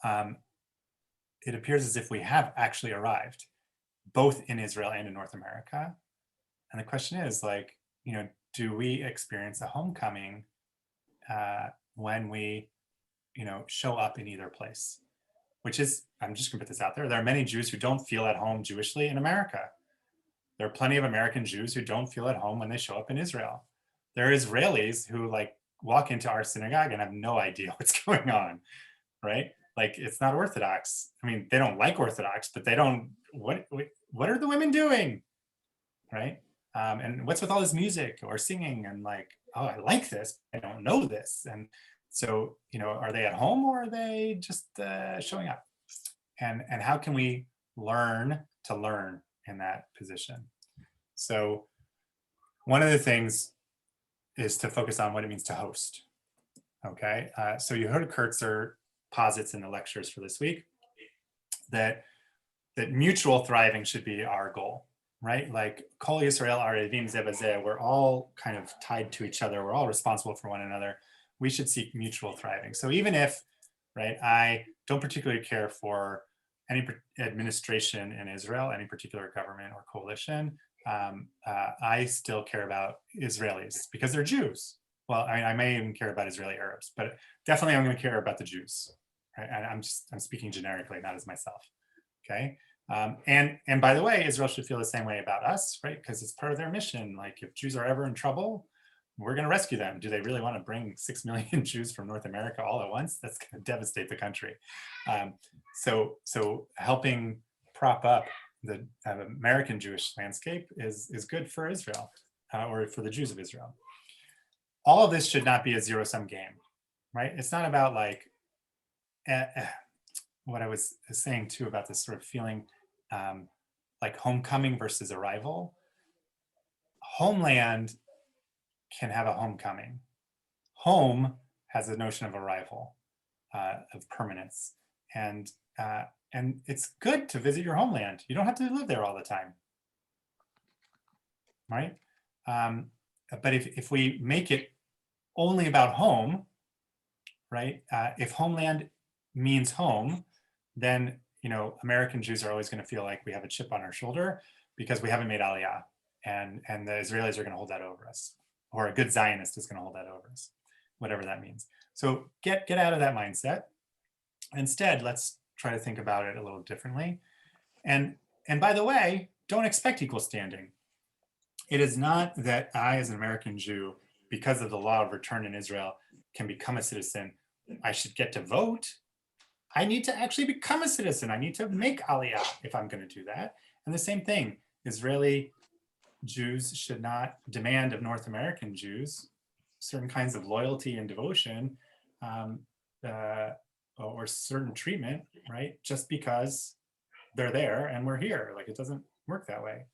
it appears as if we have actually arrived, both in Israel and in North America. And the question is, like, you know, do we experience a homecoming when we, you know, show up in either place? Which is, I'm just gonna put this out there, there are many Jews who don't feel at home Jewishly in America. There are plenty of American Jews who don't feel at home when they show up in Israel. There are Israelis who like walk into our synagogue and have no idea what's going on, right? Like, it's not Orthodox. I mean, they don't like Orthodox, but they don't, what are the women doing, right? And what's with all this music or singing and like, oh, I like this, I don't know this. And so, you know, are they at home or are they just showing up? And how can we learn to learn in that position? So one of the things is to focus on what it means to host. Okay, so Yehuda Kurtzer posits in the lectures for this week that mutual thriving should be our goal, right? Like Kol Yisrael Arevim Ze B'Ze, we're all kind of tied to each other. We're all responsible for one another. We should seek mutual thriving. So even if, right, I don't particularly care for any administration in Israel, any particular government or coalition, I still care about Israelis because they're Jews. Well, I mean, I may even care about Israeli Arabs, but definitely I'm going to care about the Jews, right? And I'm speaking generically, not as myself, okay? And by the way, Israel should feel the same way about us, right? Because it's part of their mission. Like, if Jews are ever in trouble, we're going to rescue them. Do they really want to bring 6 million Jews from North America all at once? That's going to devastate the country. So helping prop up the American Jewish landscape is good for Israel, or for the Jews of Israel. All of this should not be a zero-sum game, right? It's not about like what I was saying too about this sort of feeling like homecoming versus arrival. Homeland can have a homecoming. Home has a notion of arrival, of permanence, and it's good to visit your homeland. You don't have to live there all the time, right? But if we make it only about home, right? If homeland means home, then, you know, American Jews are always going to feel like we have a chip on our shoulder because we haven't made Aliyah, and the Israelis are going to hold that over us, or a good Zionist is going to hold that over us, whatever that means. So get out of that mindset. Instead, let's try to think about it a little differently. And by the way, don't expect equal standing. It is not that I, as an American Jew, because of the law of return in Israel, can become a citizen. I should get to vote. I need to actually become a citizen. I need to make Aliyah if I'm going to do that. And the same thing, Israeli Jews should not demand of North American Jews certain kinds of loyalty and devotion, or certain treatment, right? Just because they're there and we're here. Like, it doesn't work that way.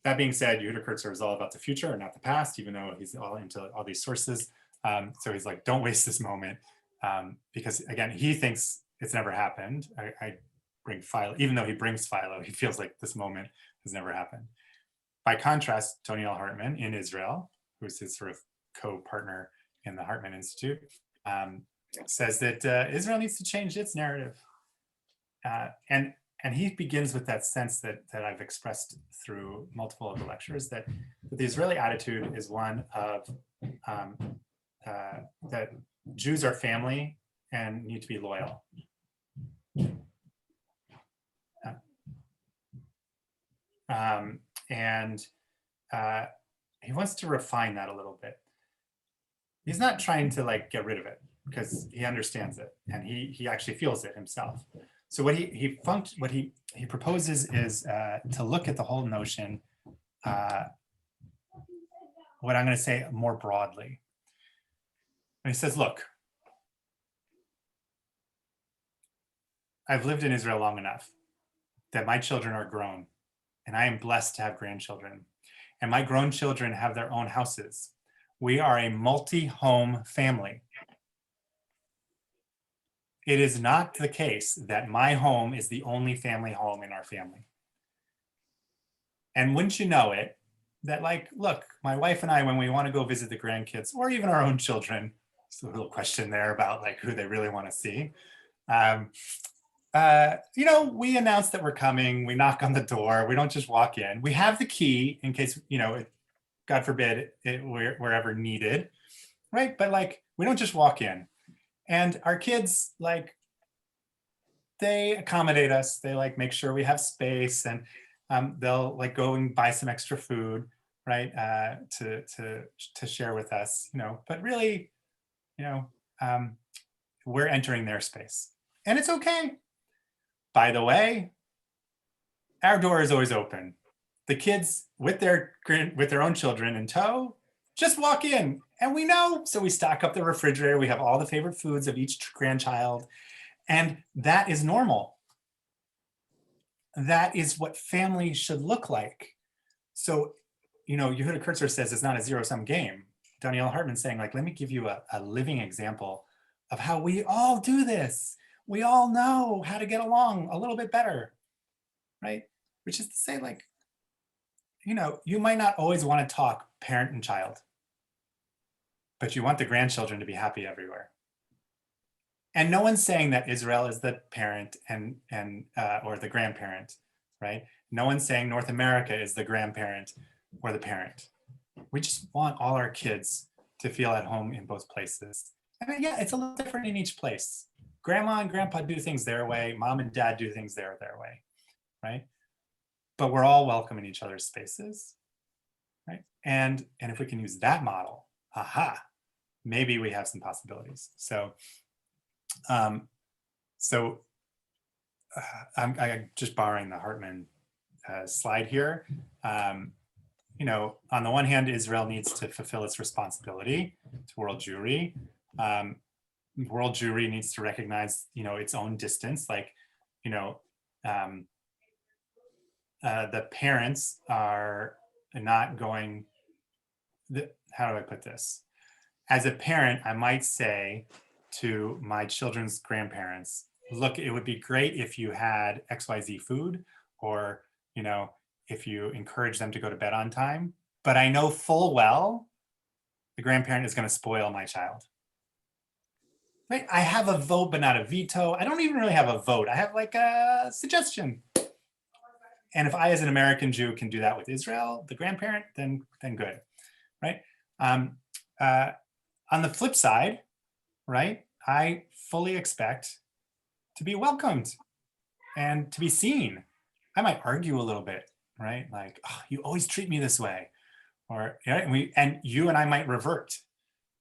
That being said, Yehuda Kurtzer is all about the future and not the past, even though he's all into all these sources. So he's like, don't waste this moment, because again, he thinks it's never happened. I bring Philo, even though he brings Philo, he feels like this moment has never happened. By contrast, Tony L. Hartman in Israel, who's his sort of co-partner in the Hartman Institute, says that Israel needs to change its narrative. And he begins with that sense that I've expressed through multiple of the lectures, that the Israeli attitude is one of that Jews are family and need to be loyal. And he wants to refine that a little bit. He's not trying to like get rid of it because he understands it and he actually feels it himself. So what he proposes is to look at the whole notion, what I'm going to say more broadly. And he says, look, I've lived in Israel long enough that my children are grown and I am blessed to have grandchildren. And my grown children have their own houses. We are a multi-home family. It is not the case that my home is the only family home in our family. And wouldn't you know it, that like, look, my wife and I, when we want to go visit the grandkids or even our own children, there's a little question there about like who they really want to see. You know, we announce that we're coming, we knock on the door, we don't just walk in. We have the key in case, you know, God forbid, we're ever needed, right? But like, we don't just walk in. And our kids, like, they accommodate us. They like make sure we have space, and they'll like go and buy some extra food, right? To share with us, you know, but really, you know, we're entering their space and it's okay. By the way, our door is always open. The kids with their own children in tow, just walk in and we know. So we stock up the refrigerator. We have all the favorite foods of each grandchild. And that is normal. That is what family should look like. So, you know, Yehuda Kurtzer says it's not a zero-sum game. Danielle Hartman saying like, let me give you a living example of how we all do this. We all know how to get along a little bit better, right? Which is to say like, you know, you might not always want to talk parent and child, but you want the grandchildren to be happy everywhere. And no one's saying that Israel is the parent and or the grandparent, right? No one's saying North America is the grandparent or the parent. We just want all our kids to feel at home in both places. I mean, yeah, it's a little different in each place. Grandma and grandpa do things their way. Mom and dad do things their way, right? But we're all welcome in each other's spaces, right? And if we can use that model, maybe we have some possibilities. So, I'm just borrowing the Hartman slide here. You know, on the one hand, Israel needs to fulfill its responsibility to world Jewry. World Jewry needs to recognize, you know, its own distance. Like, you know, the parents are not going. How do I put this? As a parent, I might say to my children's grandparents, look, it would be great if you had XYZ food, or, you know, if you encourage them to go to bed on time, but I know full well the grandparent is going to spoil my child. Right? I have a vote, but not a veto. I don't even really have a vote. I have like a suggestion. And if I, as an American Jew, can do that with Israel, the grandparent, then good, right? On the flip side, right, I fully expect to be welcomed and to be seen. I might argue a little bit, right? Like, oh, you always treat me this way, or and you and I might revert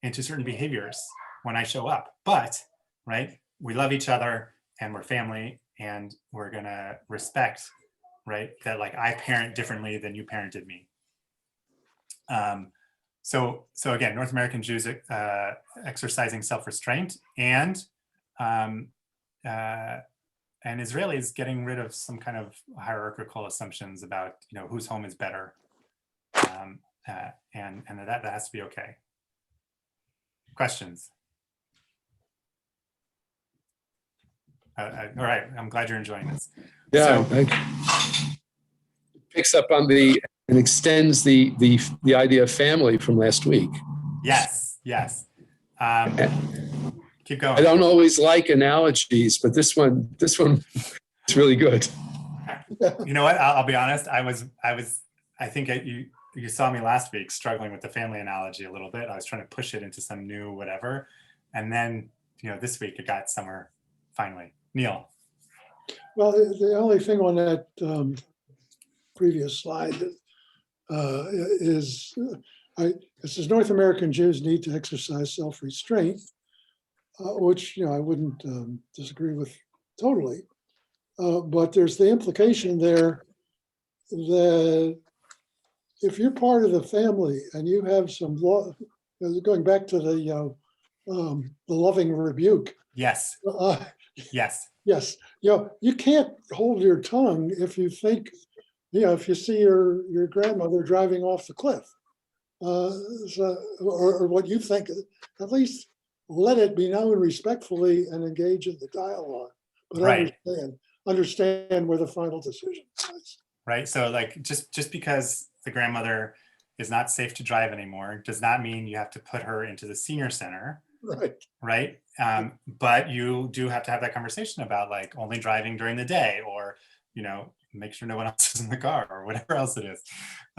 into certain behaviors when I show up. But right, we love each other and we're family, and we're gonna respect, right, that like I parent differently than you parented me. So again, North American Jews exercising self-restraint, and Israelis getting rid of some kind of hierarchical assumptions about, you know, whose home is better, and that has to be okay. Questions? All right, I'm glad you're enjoying this. Yeah, So, picks up on and extends the idea of family from last week. yes. Keep going. I don't always like analogies, but this one is really good. You know what? I'll be honest. I think you saw me last week struggling with the family analogy a little bit. I was trying to push it into some new whatever, and then, you know, this week it got somewhere finally. Neil. Well, the only thing on that previous slide that it says North American Jews need to exercise self-restraint, which I wouldn't disagree with totally. But there's the implication there that if you're part of the family and you have some law, going back to the loving rebuke. Yes. Yes. Yes. You can't hold your tongue if you think, if you see your grandmother driving off the cliff, or what you think, at least let it be known respectfully and engage in the dialogue. But right. understand where the final decision is. Right. So like just because the grandmother is not safe to drive anymore does not mean you have to put her into the senior center. Right. Right. But you do have to have that conversation about like only driving during the day, or, make sure no one else is in the car, or whatever else it is.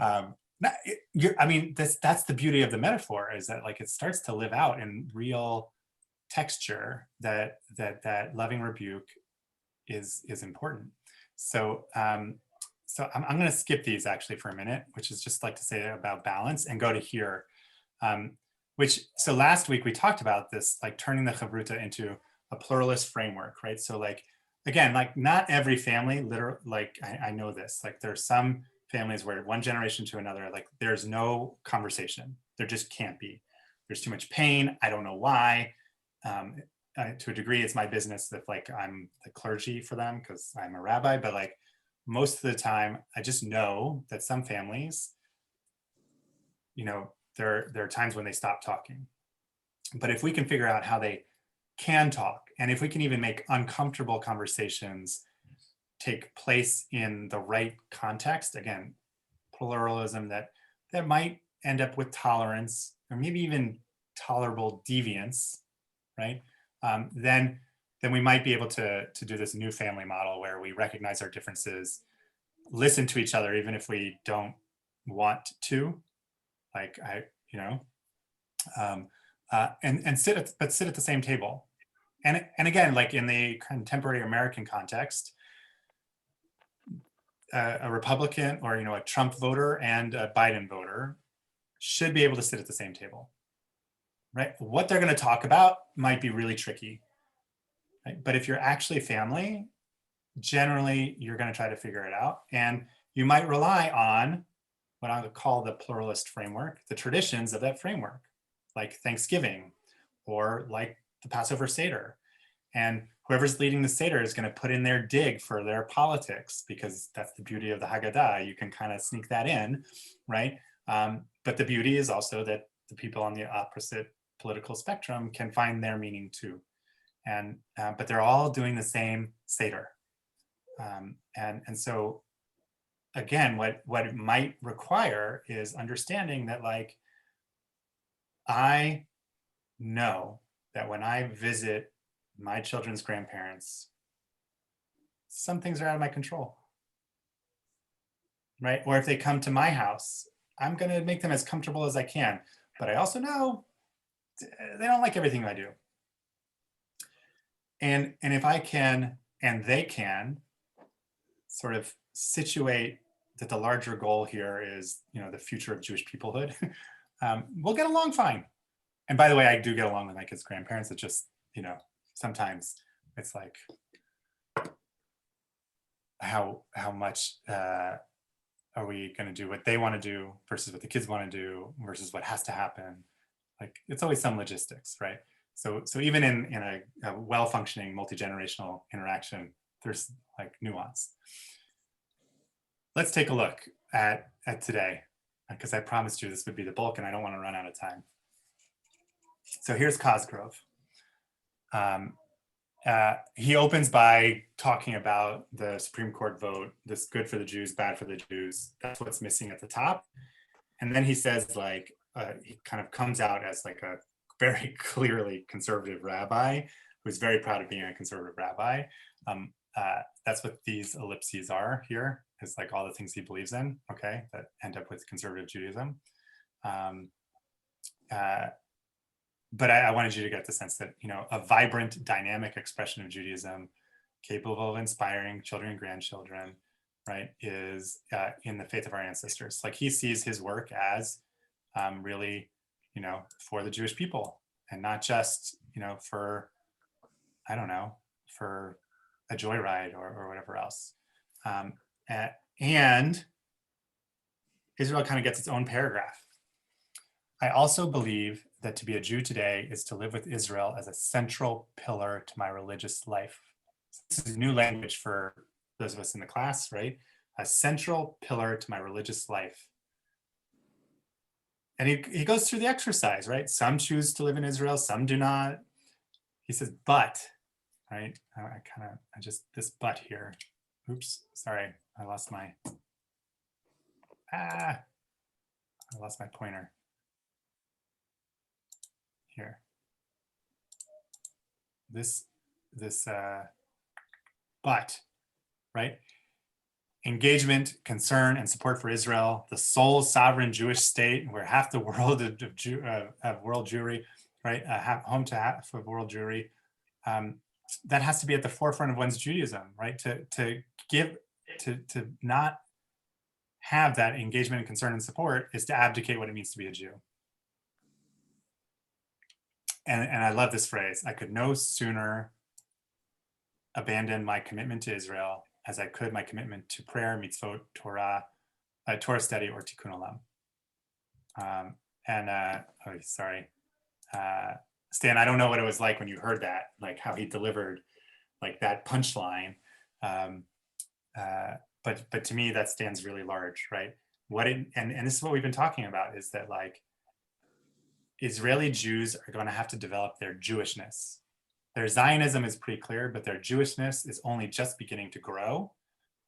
That's the beauty of the metaphor, is that like it starts to live out in real texture that loving rebuke is important. So I'm going to skip these actually for a minute, which is just like to say about balance, and go to here. So last week we talked about this, like turning the chavruta into a pluralist framework, right? So like, again, like not every family, I know this, like there's some families where one generation to another, like there's no conversation. There just can't be. There's too much pain. I don't know why. To a degree, it's my business that like I'm the clergy for them because I'm a rabbi, but like most of the time, I just know that some families, there are times when they stop talking. But if we can figure out how they can talk, and if we can even make uncomfortable conversations take place in the right context, again, pluralism that might end up with tolerance, or maybe even tolerable deviance, right? Then we might be able to do this new family model where we recognize our differences, listen to each other, even if we don't want to, like and sit at the same table. And again, like in the contemporary American context, a Republican or a Trump voter and a Biden voter should be able to sit at the same table, right? What they're going to talk about might be really tricky, right? But if you're actually family, generally you're going to try to figure it out, and you might rely on what I would call the pluralist framework, the traditions of that framework, like Thanksgiving or like the Passover Seder. And whoever's leading the Seder is going to put in their dig for their politics, because that's the beauty of the Haggadah. You can kind of sneak that in, right? But the beauty is also that the people on the opposite political spectrum can find their meaning too. And but they're all doing the same Seder. And so again, what it might require is understanding that, like, I know that when I visit my children's grandparents, some things are out of my control, right? Or if they come to my house, I'm going to make them as comfortable as I can. But I also know they don't like everything I do. And if I can, and they can, sort of situate that the larger goal here is, the future of Jewish peoplehood, we'll get along fine. And by the way, I do get along with my kids' grandparents. It's just, sometimes it's like, how much are we going to do what they want to do versus what the kids want to do versus what has to happen? Like, it's always some logistics, right? So even in a well-functioning multi-generational interaction, there's like nuance. Let's take a look at today, because I promised you this would be the bulk and I don't want to run out of time. So here's Cosgrove. He opens by talking about the Supreme Court vote, this good for the Jews, bad for the Jews. That's what's missing at the top. And then he says, like, he kind of comes out as like a very clearly conservative rabbi who's very proud of being a conservative rabbi. That's what these ellipses are here, is like all the things he believes in, okay, that end up with conservative Judaism. But I wanted you to get the sense that, a vibrant, dynamic expression of Judaism, capable of inspiring children and grandchildren, right, is in the faith of our ancestors. Like he sees his work as really, you know, for the Jewish people, and not just, you know, for, I don't know, for a joyride or whatever else. And Israel kind of gets its own paragraph. I also believe that to be a Jew today is to live with Israel as a central pillar to my religious life. This is new language for those of us in the class, right? A central pillar to my religious life. And he goes through the exercise, right? Some choose to live in Israel, some do not. He says, but, right? I just, this but here. Oops, sorry, I lost my pointer. Here. But, right? Engagement, concern, and support for Israel, the sole sovereign Jewish state, where half the world of world Jewry, right? Home to half of world Jewry. That has to be at the forefront of one's Judaism, right? To not have that engagement and concern and support is to abdicate what it means to be a Jew. And I love this phrase: I could no sooner abandon my commitment to Israel as I could my commitment to prayer, mitzvot, Torah study, or tikkun olam. Stan, I don't know what it was like when you heard that, like how he delivered like that punchline. But to me, that stands really large, right? And this is what we've been talking about, is that like Israeli Jews are going to have to develop their Jewishness. Their Zionism is pretty clear, but their Jewishness is only just beginning to grow.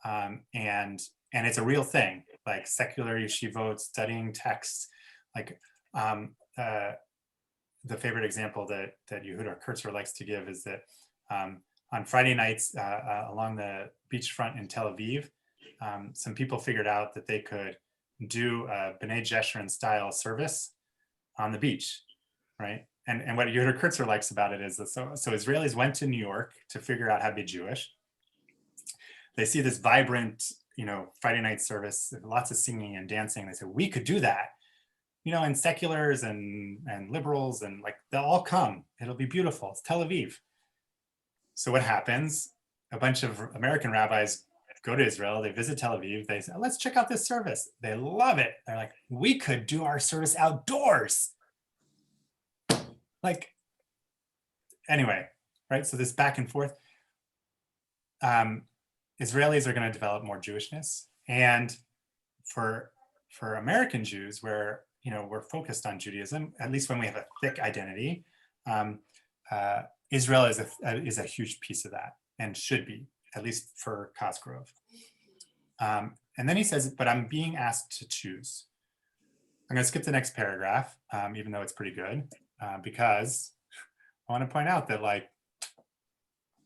And it's a real thing, like secular yeshivot, studying texts. Like the favorite example that Yehuda Kurtzer likes to give is that on Friday nights along the beachfront in Tel Aviv, some people figured out that they could do a B'nai Jeshurun style service on the beach, right? And what Yehuda Kurtzer likes about it is that so Israelis went to New York to figure out how to be Jewish. They see this vibrant, you know, Friday night service, lots of singing and dancing. They say, we could do that, you know, and seculars and liberals, and like, they'll all come. It'll be beautiful. It's Tel Aviv. So what happens? A bunch of American rabbis go to Israel. They visit Tel Aviv. They say, let's check out this service. They love it. They're like, we could do our service outdoors. Like, anyway, right? So this back and forth. Israelis are going to develop more Jewishness, and for American Jews, where, you know, we're focused on Judaism, at least when we have a thick identity, Israel is a huge piece of that, and should be, at least for Cosgrove. And then he says, but I'm being asked to choose. I'm going to skip the next paragraph, even though it's pretty good, because I want to point out that, like,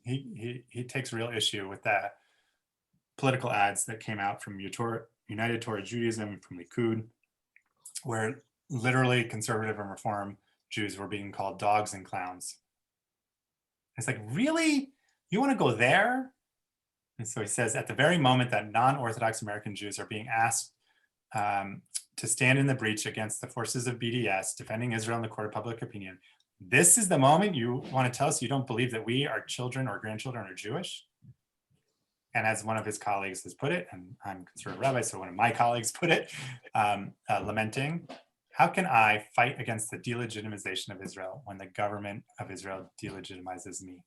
he takes real issue with that political ads that came out from United Torah Judaism, from Likud, where literally conservative and reform Jews were being called dogs and clowns. It's like, really? You want to go there? And so he says, at the very moment that non-Orthodox American Jews are being asked to stand in the breach against the forces of BDS, defending Israel in the court of public opinion, this is the moment you want to tell us you don't believe that we, our children or grandchildren, are Jewish? And as one of his colleagues has put it, and I'm a conservative rabbi, so one of my colleagues put it, lamenting, how can I fight against the delegitimization of Israel when the government of Israel delegitimizes me?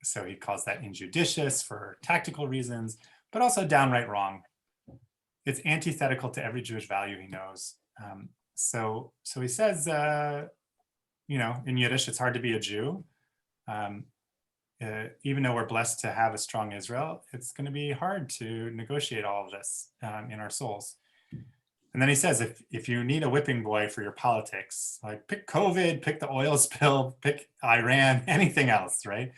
So he calls that injudicious for tactical reasons, but also downright wrong. It's antithetical to every Jewish value he knows. So he says, you know, in Yiddish, it's hard to be a Jew. Even though we're blessed to have a strong Israel, it's going to be hard to negotiate all of this in our souls. And then he says, if you need a whipping boy for your politics, like pick COVID, pick the oil spill, pick Iran, anything else, right?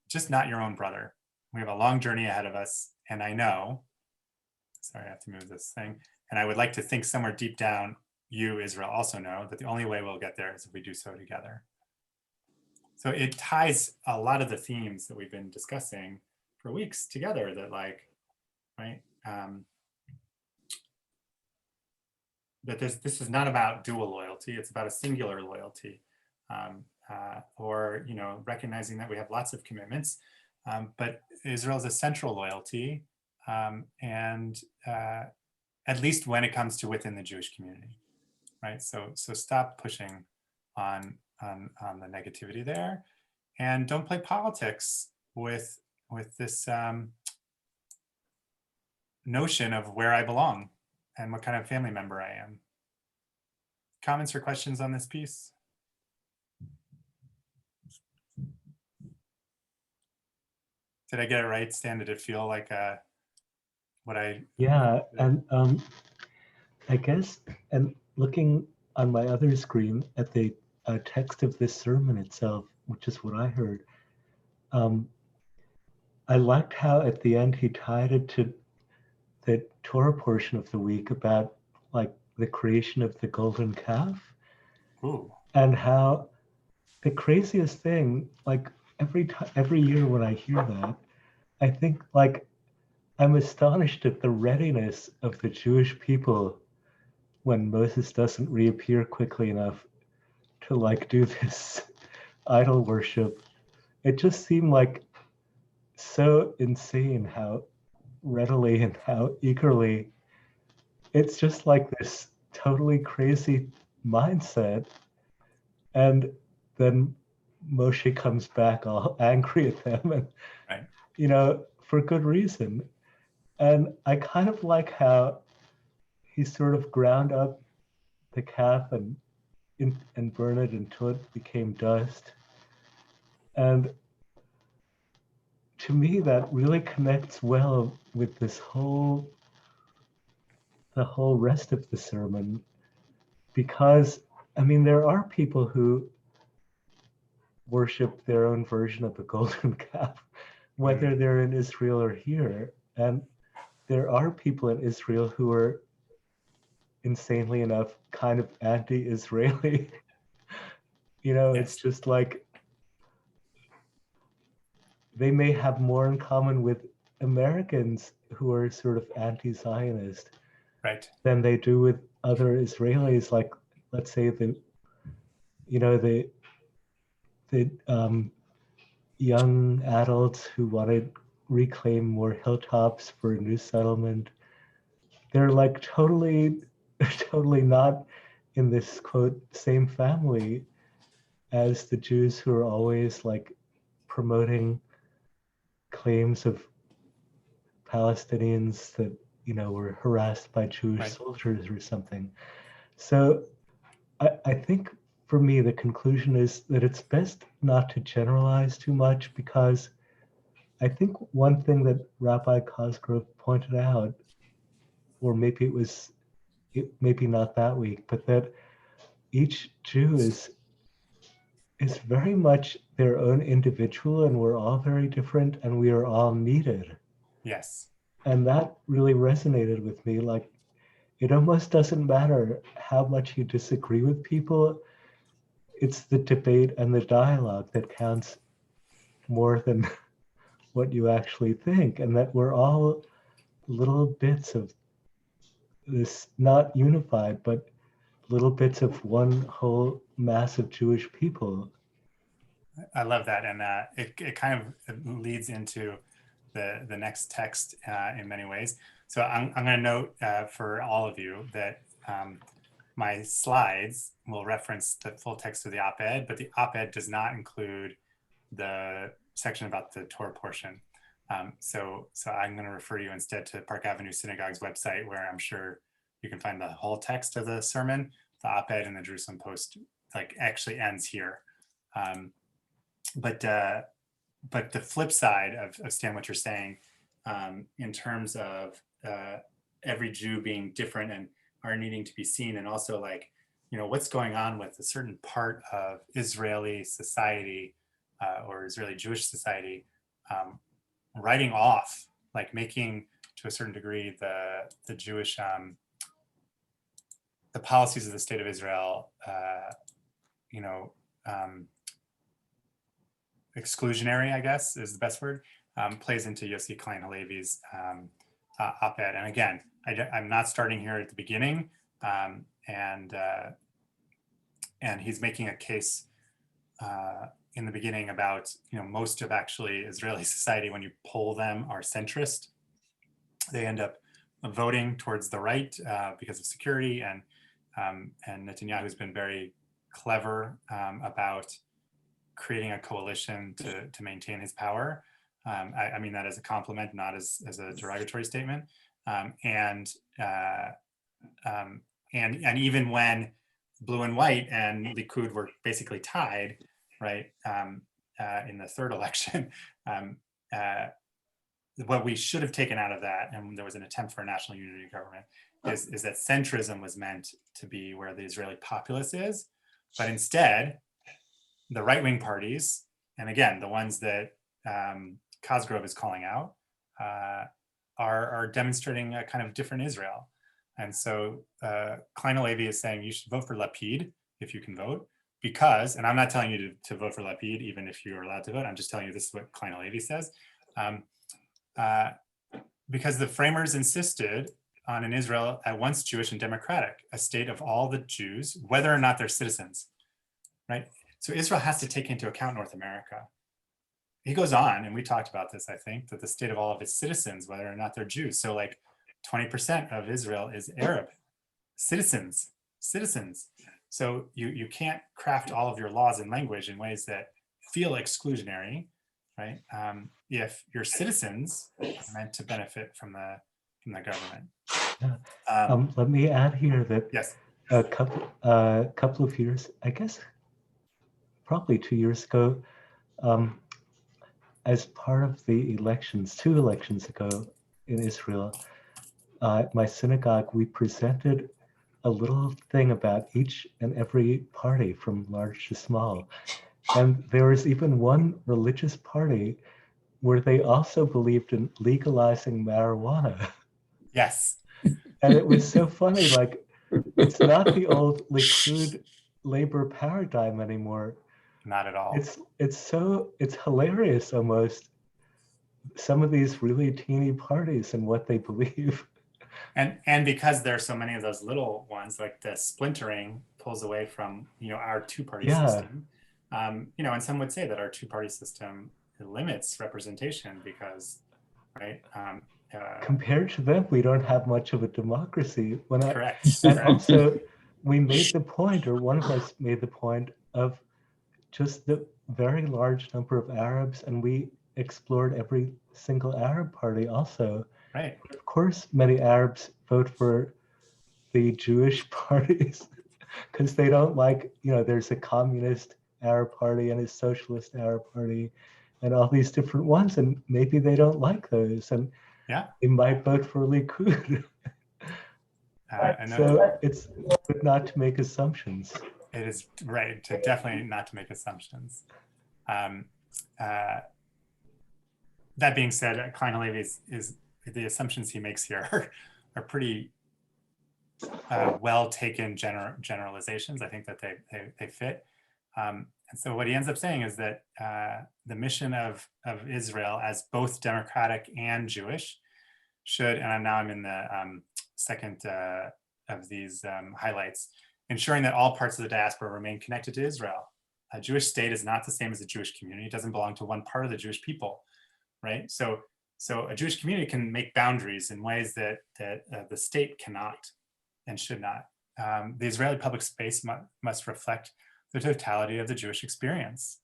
Just not your own brother. We have a long journey ahead of us. And I know, sorry, I have to move this thing. And I would like to think somewhere deep down, you, Israel, also know that the only way we'll get there is if we do so together. So it ties a lot of the themes that we've been discussing weeks together that like, right, that this is not about dual loyalty, it's about a singular loyalty, or, you know, recognizing that we have lots of commitments, but Israel is a central loyalty, and at least when it comes to within the Jewish community, right? So stop pushing on the negativity there, and don't play politics with this notion of where I belong and what kind of family member I am. Comments or questions on this piece? Did I get it right, Stan? Did it feel like what I... Yeah, and I guess, and looking on my other screen at the text of this sermon itself, which is what I heard, I liked how at the end he tied it to the Torah portion of the week about like the creation of the golden calf. Ooh. And how the craziest thing, like every year when I hear that, I think like I'm astonished at the readiness of the Jewish people when Moses doesn't reappear quickly enough to like do this idol worship. It just seemed like so insane how readily and how eagerly, it's just like this totally crazy mindset. And then Moshe comes back all angry at them, and Right. you know, for good reason. And I kind of like how he sort of ground up the calf and burn it until it became dust. And to me, that really connects well with this the whole rest of the sermon, because I mean, there are people who worship their own version of the golden calf, whether they're in Israel or here. And there are people in Israel who are, insanely enough, kind of anti-Israeli. You know, Yes. it's just like they may have more in common with Americans who are sort of anti-Zionist, Right. than they do with other Israelis, like let's say the young adults who want to reclaim more hilltops for a new settlement. They're like totally not in this quote same family as the Jews who are always like promoting claims of Palestinians that, you know, were harassed by Jewish soldiers or something. So I think for me, the conclusion is that it's best not to generalize too much, because I think one thing that Rabbi Cosgrove pointed out, or maybe maybe not that week, but that each Jew is very much their own individual, and we're all very different, and we are all needed. Yes. And that really resonated with me. Like, it almost doesn't matter how much you disagree with people. It's the debate and the dialogue that counts more than what you actually think, and that we're all little bits of this, not unified, but little bits of one whole massive Jewish people. I love that, and it kind of leads into the next text in many ways. So I'm going to note for all of you that my slides will reference the full text of the op-ed, but the op-ed does not include the section about the Torah portion. So I'm going to refer you instead to Park Avenue Synagogue's website, where I'm sure you can find the whole text of the sermon. The op-ed in the Jerusalem Post like actually ends here. But the flip side of Stan, what you're saying, in terms of every Jew being different and are needing to be seen, and also like, you know, what's going on with a certain part of Israeli society or Israeli Jewish society, writing off, like making to a certain degree the Jewish, the policies of the state of Israel, exclusionary, I guess is the best word, plays into Yossi Klein Halevi's op-ed. And again, I'm not starting here at the beginning, and he's making a case in the beginning about, most of actually Israeli society, when you poll them, are centrist. They end up voting towards the right because of security, and Netanyahu's been very clever about creating a coalition to maintain his power. I mean that as a compliment, not as a derogatory statement. And even when Blue and White and Likud were basically tied, right, in the third election, what we should have taken out of that, and there was an attempt for a national unity government, is that centrism was meant to be where the Israeli populace is, but instead, the right-wing parties, and again, the ones that Cosgrove is calling out, are demonstrating a kind of different Israel. And so Klein Halevi is saying you should vote for Lapid if you can vote, because, and I'm not telling you to vote for Lapid even if you're allowed to vote, I'm just telling you this is what Klein Halevi says, because the framers insisted on an Israel at once Jewish and democratic, a state of all the Jews, whether or not they're citizens, right? So Israel has to take into account North America. He goes on, and we talked about this, I think, that the state of all of its citizens, whether or not they're Jews. So like 20% of Israel is Arab citizens. So you can't craft all of your laws and language in ways that feel exclusionary, right? If your citizens are meant to benefit from the government. Let me add here that Yes. a couple of years, I guess, probably 2 years ago, as part of the elections, 2 elections ago in Israel, at my synagogue, we presented a little thing about each and every party from large to small. And there was even one religious party where they also believed in legalizing marijuana. Yes. And it was so funny, like, it's not the old Likud labor paradigm anymore. Not at all. It's hilarious almost, some of these really teeny parties and what they believe. And because there are so many of those little ones, like the splintering pulls away from, our two-party system. And some would say that our two-party system limits representation because, right? Compared to them, we don't have much of a democracy. Correct. And also, we made the point, or one of us made the point, of just the very large number of Arabs, and we explored every single Arab party also. Right. Of course, many Arabs vote for the Jewish parties because they don't like, there's a communist Arab party and a socialist Arab party and all these different ones, and maybe they don't like those, and they might vote for Likud. So it's good not to make assumptions. It is right to definitely not to make assumptions. That being said, Klein Halevi is the assumptions he makes here are pretty well taken generalizations. I think that they fit. And so what he ends up saying is that the mission of Israel as both democratic and Jewish should, and I'm in the second of these highlights, ensuring that all parts of the diaspora remain connected to Israel. A Jewish state is not the same as a Jewish community. It doesn't belong to one part of the Jewish people, right? So a Jewish community can make boundaries in ways that the state cannot and should not. The Israeli public space must reflect the totality of the Jewish experience.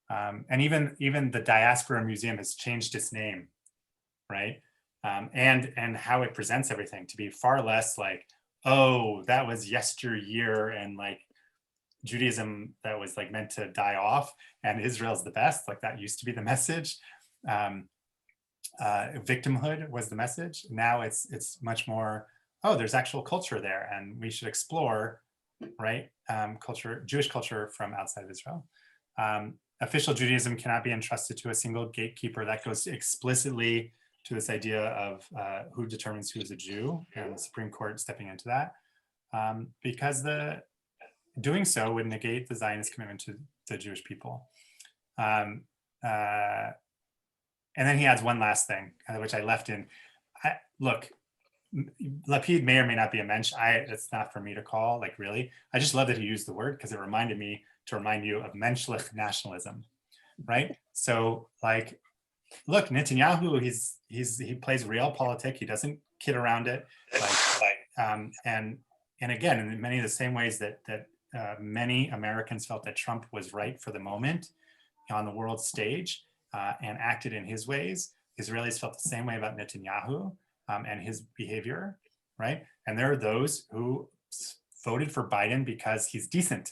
And even the Diaspora Museum has changed its name, right? And how it presents everything to be far less like, oh, that was yesteryear and like Judaism that was like meant to die off and Israel's the best, like that used to be the message. Victimhood was the message. Now it's much more, oh, there's actual culture there and we should explore, right? Jewish culture from outside of Israel. Official Judaism cannot be entrusted to a single gatekeeper. That goes explicitly to this idea of who determines who is a Jew, and the Supreme Court stepping into that, because doing so would negate the Zionist commitment to the Jewish people. and then he adds one last thing, which I left in. Look, Lapid may or may not be a mensch. It's not for me to call, like, really. I just love that he used the word because it reminded me to remind you of menschlich nationalism, right? So, like, look, Netanyahu, he plays realpolitik. He doesn't kid around it, and again, in many of the same ways that many Americans felt that Trump was right for the moment on the world stage and acted in his ways. Israelis felt the same way about Netanyahu and his behavior, right? And there are those who voted for Biden because he's decent.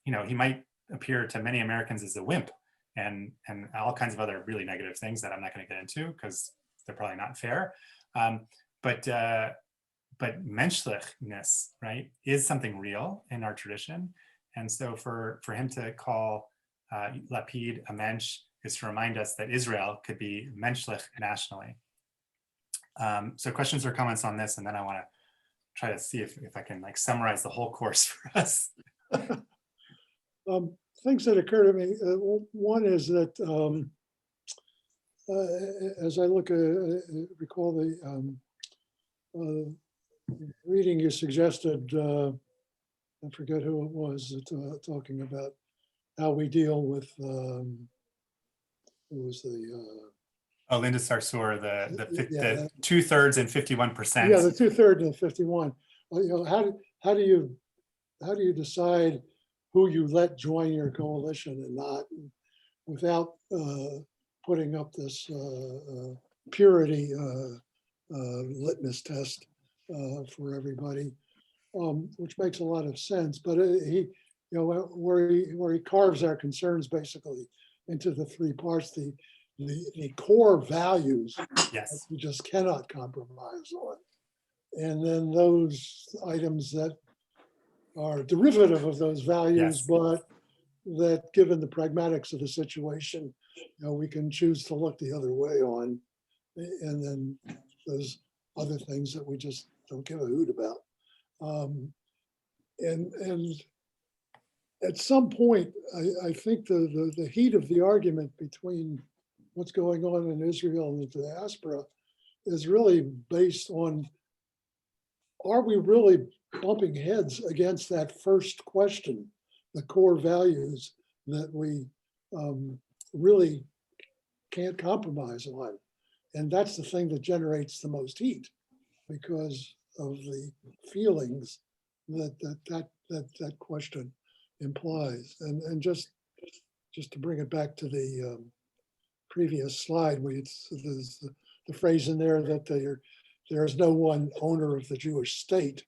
He might appear to many Americans as a wimp and all kinds of other really negative things that I'm not going to get into because they're probably not fair. But menschlichness, right, is something real in our tradition. And so for him to call Lapid a mensch is to remind us that Israel could be menschlich nationally. So questions or comments on this, and then I want to try to see if I can like summarize the whole course for us. Things that occur to me. One is that as I recall the reading you suggested, I forget who it was, talking about how we deal with, who was the... Linda Sarsour, the 2/3 and 51%. Yeah, the 2/3 and 51. How do you decide who you let join your coalition and not, without putting up this purity litmus test for everybody, which makes a lot of sense. But where he carves our concerns basically into the three parts, the core values, yes, you just cannot compromise on, and then those items that are derivative of those values, yes, but that, given the pragmatics of the situation, we can choose to look the other way on, and then those other things that we just don't give a hoot about. And at some point, I think the heat of the argument between what's going on in Israel and the diaspora is really based on, are we really bumping heads against that first question, the core values that we really can't compromise on? And that's the thing that generates the most heat, because of the feelings that question implies. And just to bring it back to the previous slide, there's the phrase in there that there is no one owner of the Jewish state.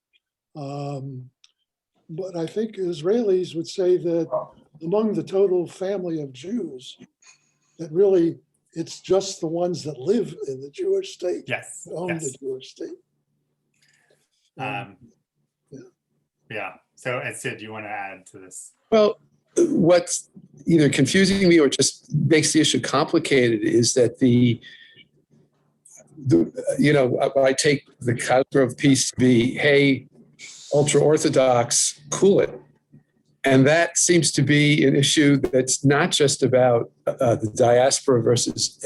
But I think Israelis would say that among the total family of Jews, that really it's just the ones that live in the Jewish state, yes, that own, yes, the Jewish state. Yeah. So Sid, do you want to add to this? Well, what's either confusing me or just makes the issue complicated is that I take the Cosgrove piece to be, hey, ultra-Orthodox, cool it. And that seems to be an issue that's not just about the diaspora versus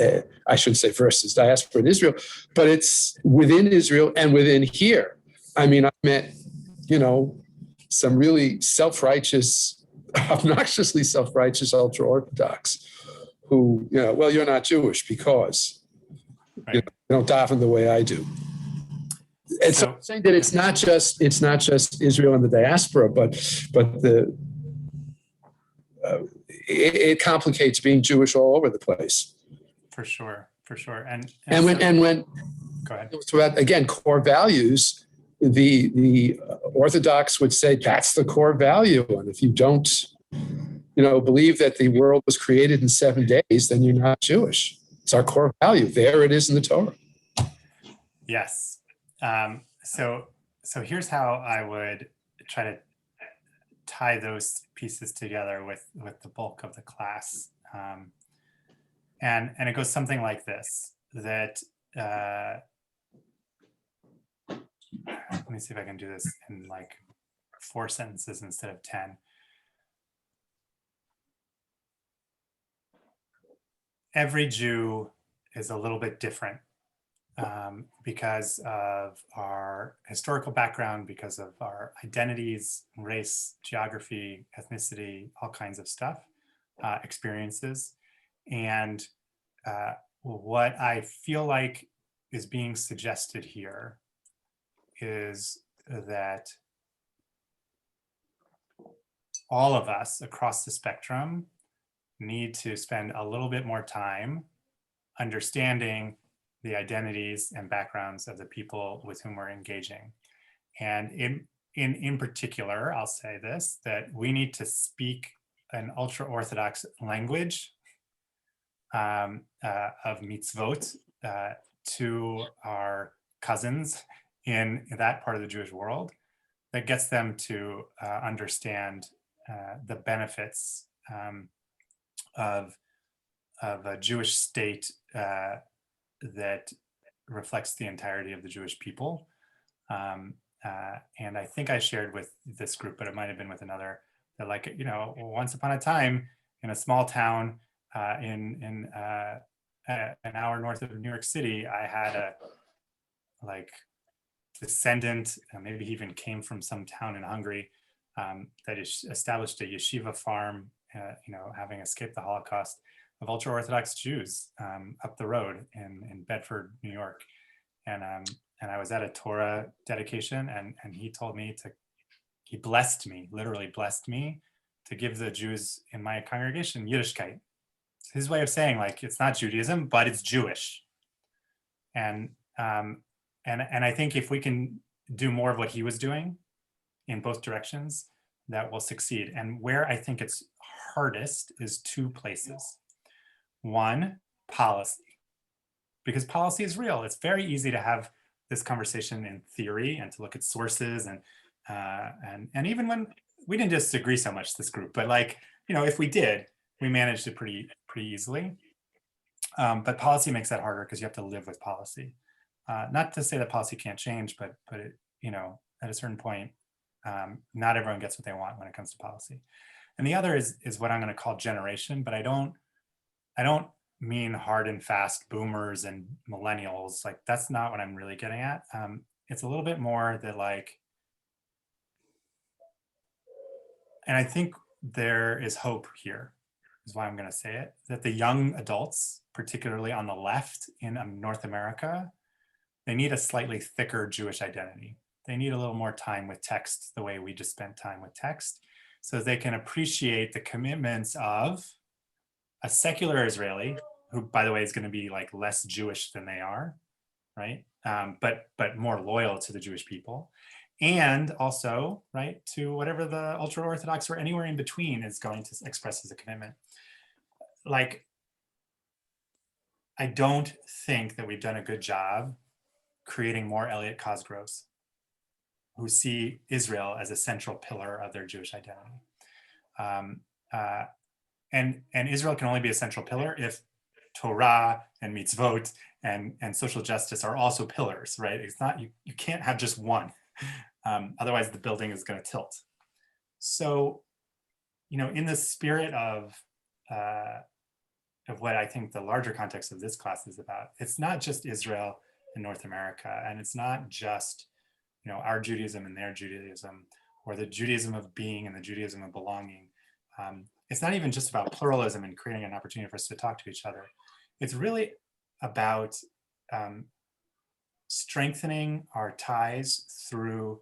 diaspora in Israel, but it's within Israel and within here. I mean, I met, some really self-righteous, obnoxiously self-righteous ultra-Orthodox who, well, you're not Jewish because you don't daven the way I do. And so I'm saying that it's not just Israel and the diaspora, but it complicates being Jewish all over the place. For sure. And when go ahead. So again, core values, the Orthodox would say that's the core value, and if you don't, believe that the world was created in 7 days, then you're not Jewish. It's our core value. There it is in the Torah. Yes. So here's how I would try to tie those pieces together with the bulk of the class. And it goes something like this, that let me see if I can do this in like 4 sentences instead of 10. every Jew is a little bit different because of our historical background, because of our identities, race, geography, ethnicity, all kinds of stuff, experiences. And what I feel like is being suggested here is that all of us across the spectrum need to spend a little bit more time understanding the identities and backgrounds of the people with whom we're engaging. And in particular, I'll say this, that we need to speak an ultra-Orthodox language of mitzvot to our cousins in that part of the Jewish world that gets them to understand the benefits of a Jewish state that reflects the entirety of the Jewish people. And I think I shared with this group, but it might have been with another, that like, you know, once upon a time in a small town in an hour north of New York City, I had a like descendant, maybe he even came from some town in Hungary that established a yeshiva farm, you know, having escaped the Holocaust, of ultra-Orthodox Jews up the road in Bedford, New York. And I was at a Torah dedication, and he told me he blessed me, literally blessed me, to give the Jews in my congregation Yiddishkeit. It's his way of saying, like, it's not Judaism, but it's Jewish. And I think if we can do more of what he was doing in both directions, that will succeed. And where I think it's hardest is two places. One, policy, because policy is real. It's very easy to have this conversation in theory and to look at sources and even when we didn't disagree so much, this group, but like, you know, if we did, we managed it pretty easily. But policy makes that harder because you have to live with policy. Not to say that policy can't change, but it, you know, at a certain point, not everyone gets what they want when it comes to policy. And the other is what I'm going to call generation, but I don't mean hard and fast boomers and millennials. Like, that's not what I'm really getting at. It's a little bit more that, like, and I think there is hope here, is why I'm going to say it, that the young adults, particularly on the left in North America, they need a slightly thicker Jewish identity. They need a little more time with text, the way we just spent time with text, so they can appreciate the commitments of a secular Israeli, who, by the way, is going to be like less Jewish than they are, right? But more loyal to the Jewish people, and also, right, to whatever the ultra-Orthodox or anywhere in between is going to express as a commitment. Like, I don't think that we've done a good job creating more Elliot Cosgroves who see Israel as a central pillar of their Jewish identity. And Israel can only be a central pillar if Torah and mitzvot and social justice are also pillars, right? It's not, you can't have just one. Otherwise the building is going to tilt. So, you know, in the spirit of what I think the larger context of this class is about, it's not just Israel and North America, and it's not just, you know, our Judaism and their Judaism, or the Judaism of being and the Judaism of belonging. It's not even just about pluralism and creating an opportunity for us to talk to each other. It's really about strengthening our ties through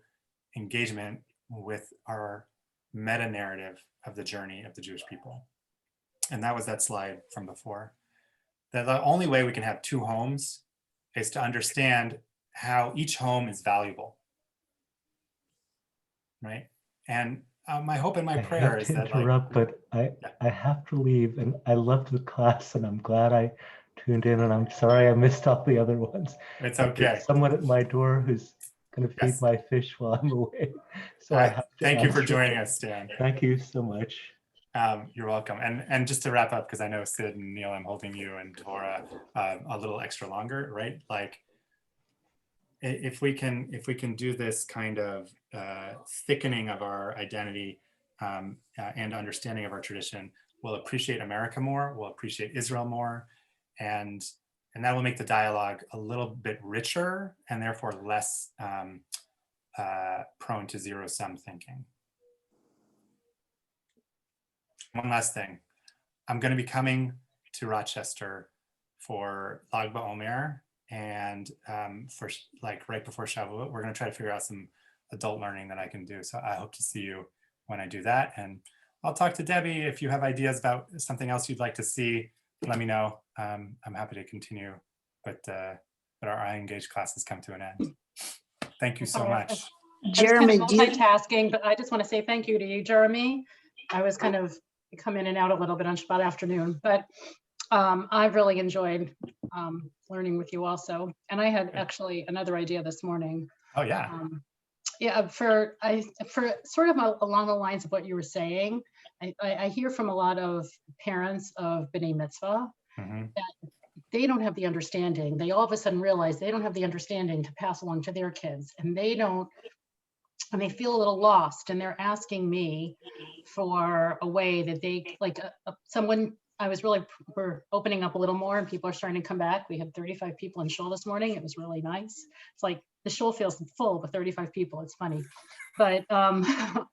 engagement with our meta-narrative of the journey of the Jewish people. And that was that slide from before. That the only way we can have two homes is to understand how each home is valuable, right? And my hope and my prayer is that, interrupt, but I have to leave, and I loved the class, and I'm glad I tuned in, and I'm sorry I missed all the other ones. It's okay. There's someone at my door who's going to feed my fish while I'm away, so I have to thank you for answer. joining us, Stan. Thank you so much. You're welcome. And just to wrap up, because I know Sid and Neil, I'm holding you and Dora a little extra longer, right? Like, if we can do this kind of thickening of our identity and understanding of our tradition we'll appreciate America more, we'll appreciate Israel more, and that will make the dialogue a little bit richer and therefore less prone to zero-sum thinking. One last thing. I'm going to be coming to Rochester for Lag BaOmer, and for like right before Shavuot, we're going to try to figure out some adult learning that I can do. So I hope to see you when I do that. And I'll talk to Debbie. If you have ideas about something else you'd like to see, let me know. I'm happy to continue, but our iEngage class has come to an end. Thank you so much. Jeremy, I was kind of multitasking, but I just want to say thank you to you, Jeremy. I was kind of come in and out a little bit on Shabbat afternoon, but I've really enjoyed learning with you also. And I had actually another idea this morning. Oh yeah. Yeah, for sort of along the lines of what you were saying, I hear from a lot of parents of B'nai Mitzvah that they don't have the understanding. They all of a sudden realize they don't have the understanding to pass along to their kids, and they feel a little lost, and they're asking me for a way that they, like someone, we're opening up a little more and people are starting to come back. We had 35 people in shul this morning. It was really nice. It's like the shul feels full with 35 people. It's funny. But what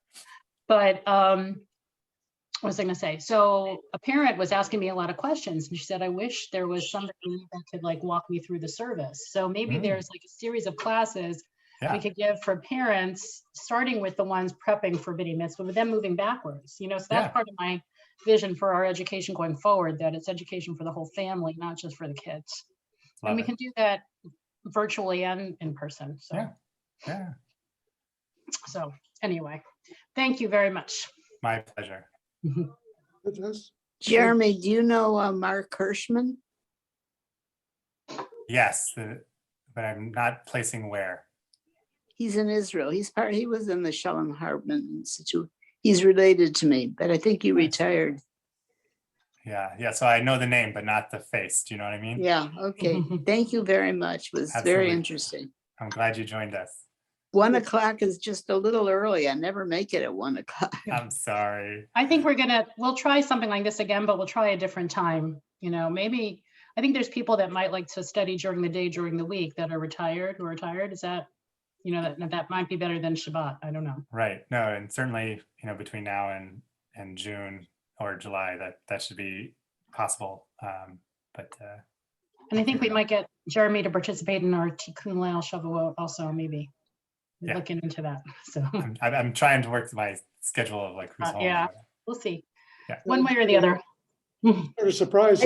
was I going to say? So a parent was asking me a lot of questions, and she said, I wish there was somebody that could like walk me through the service. So maybe there's like a series of classes we could give for parents, starting with the ones prepping for B'nai Mitzvah, but then moving backwards. So that's part of my vision for our education going forward, that it's education for the whole family, not just for the kids. And we can do that virtually and in person. So So anyway, thank you very much. My pleasure. Jeremy, do you know Mark Hirschman? Yes, but I'm not placing where. He's in Israel. He was in the Shalom Hartman Institute. He's related to me, but I think he retired. Yeah. So I know the name, but not the face. Do you know what I mean? Yeah. Okay. Thank you very much. It was very interesting. I'm glad you joined us. 1 o'clock is just a little early. I never make it at 1 o'clock. I'm sorry. I think we'll try something like this again, but we'll try a different time. Maybe, I think there's people that might like to study during the day, during the week that are retired, Is that, that might be better than Shabbat. I don't know. Right. No, and certainly, between now and June or July, that should be possible. And I think we might get Jeremy to participate in our Tikkun Leil Shavuot also, maybe. Looking into that. So I'm trying to work my schedule of like who's home. Yeah, we'll see. Yeah. One way or the other. Sort of surprised.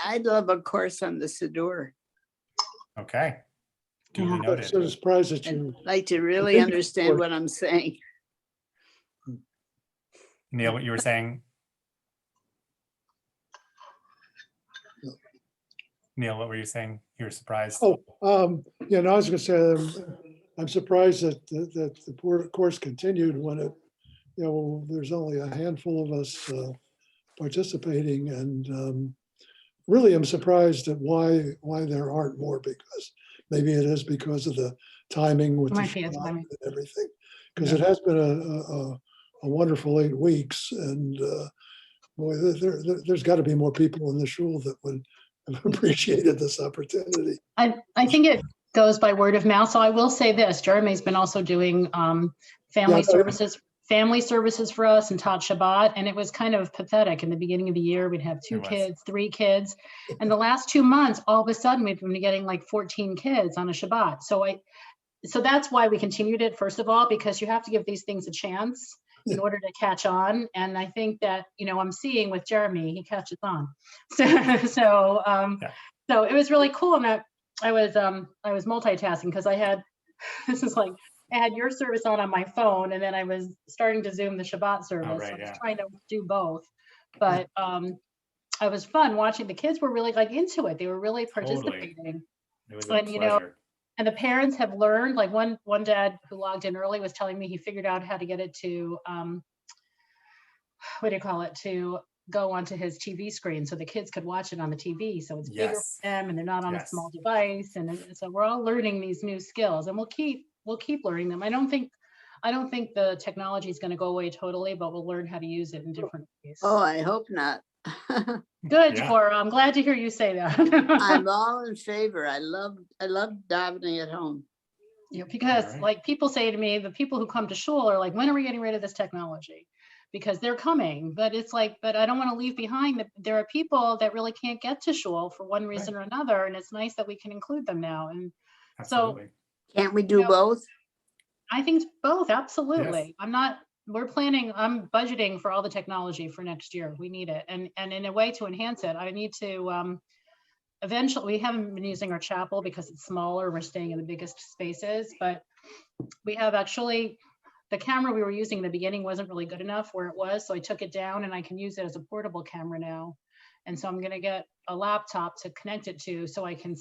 I'd love a course on the Siddur. Okay. Duly noted. Sort of surprised that you I'd like to really understand what I'm saying. Neil, what you were saying? Neil, what were you saying? You were surprised. I was going to say I'm surprised that the course continued when there's only a handful of us participating, and really I'm surprised at why there aren't more, because maybe it is because of the timing with the Shabbat and everything, because it has been a wonderful 8 weeks, and boy, there's got to be more people in the shul that would have appreciated this opportunity. I think it goes by word of mouth. So I will say this, Jeremy's been also doing family services for us and taught Shabbat. And it was kind of pathetic. In the beginning of the year, we'd have 2 kids, 3 kids. And the last 2 months, all of a sudden we've been getting like 14 kids on a Shabbat. So that's why we continued it, first of all, because you have to give these things a chance in order to catch on. And I think that, I'm seeing with Jeremy, he catches on. So it was really cool. And I was multitasking because I had your service on my phone, and then I was starting to Zoom the Shabbat service. Oh, right, I was trying to do both, but it was fun watching. The kids were really into it. They were really participating. It was a pleasure. And the parents have learned. Like one dad who logged in early was telling me he figured out how to get it to to go onto his TV screen so the kids could watch it on the TV. So it's bigger for them and they're not on a small device. And so we're all learning these new skills, and we'll keep learning them. I I don't think the technology is going to go away totally, but we'll learn how to use it in different ways. Oh, I hope not. Good, Yeah. Cora. I'm glad to hear you say that. I'm all in favor. I love davening at home. You know, because Alright. like people say to me, the people who come to shul are like, when are we getting rid of this technology? Because they're coming, but it's like, but I don't want to leave behind that there are people that really can't get to shul for one reason or another. And it's nice that we can include them now. And Absolutely. Can't we do No. both? I think both, absolutely. I'm budgeting for all the technology for next year. We need it. And in a way to enhance it, I need to, eventually, we haven't been using our chapel because it's smaller. We're staying in the biggest spaces, but we have actually, the camera we were using in the beginning wasn't really good enough where it was. So I took it down and I can use it as a portable camera now. And so I'm going to get a laptop to connect it to so I can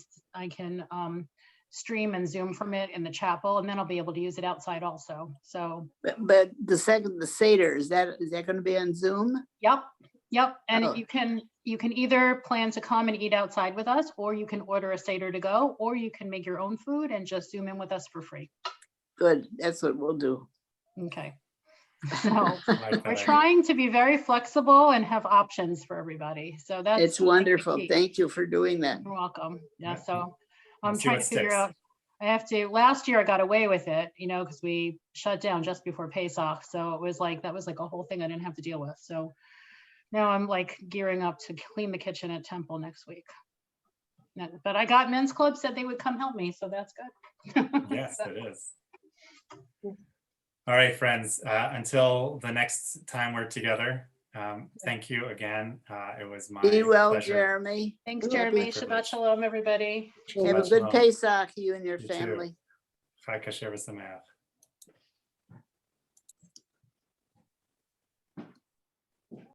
stream and Zoom from it in the chapel, and then I'll be able to use it outside also. So, But the Seder, is that going to be on Zoom? yep. And Oh. you can either plan to come and eat outside with us, or you can order a Seder to go, or you can make your own food and just Zoom in with us for free. Good, that's what we'll do. Okay. So Like that we're idea. trying to be very flexible and have options for everybody. So that's It's I think, the wonderful. key. Thank you for doing that. You're welcome. Yeah. Yeah. So We'll I'm see trying what to figure sticks. out. I have to. Last year I got away with it, because we shut down just before Pesach. So it was like that was like a whole thing I didn't have to deal with. So now I'm like gearing up to clean the kitchen at Temple next week. But I got Men's Club said they would come help me, so that's good. Yes, it is. All right, friends, until the next time we're together, thank you again. It was my Be well, pleasure. Jeremy. Thanks, Happy- Jeremy. privilege. Shabbat shalom, everybody. Have a Shabbat good shalom. Pesach, you and your You too. family. Chag kasher v'sameach.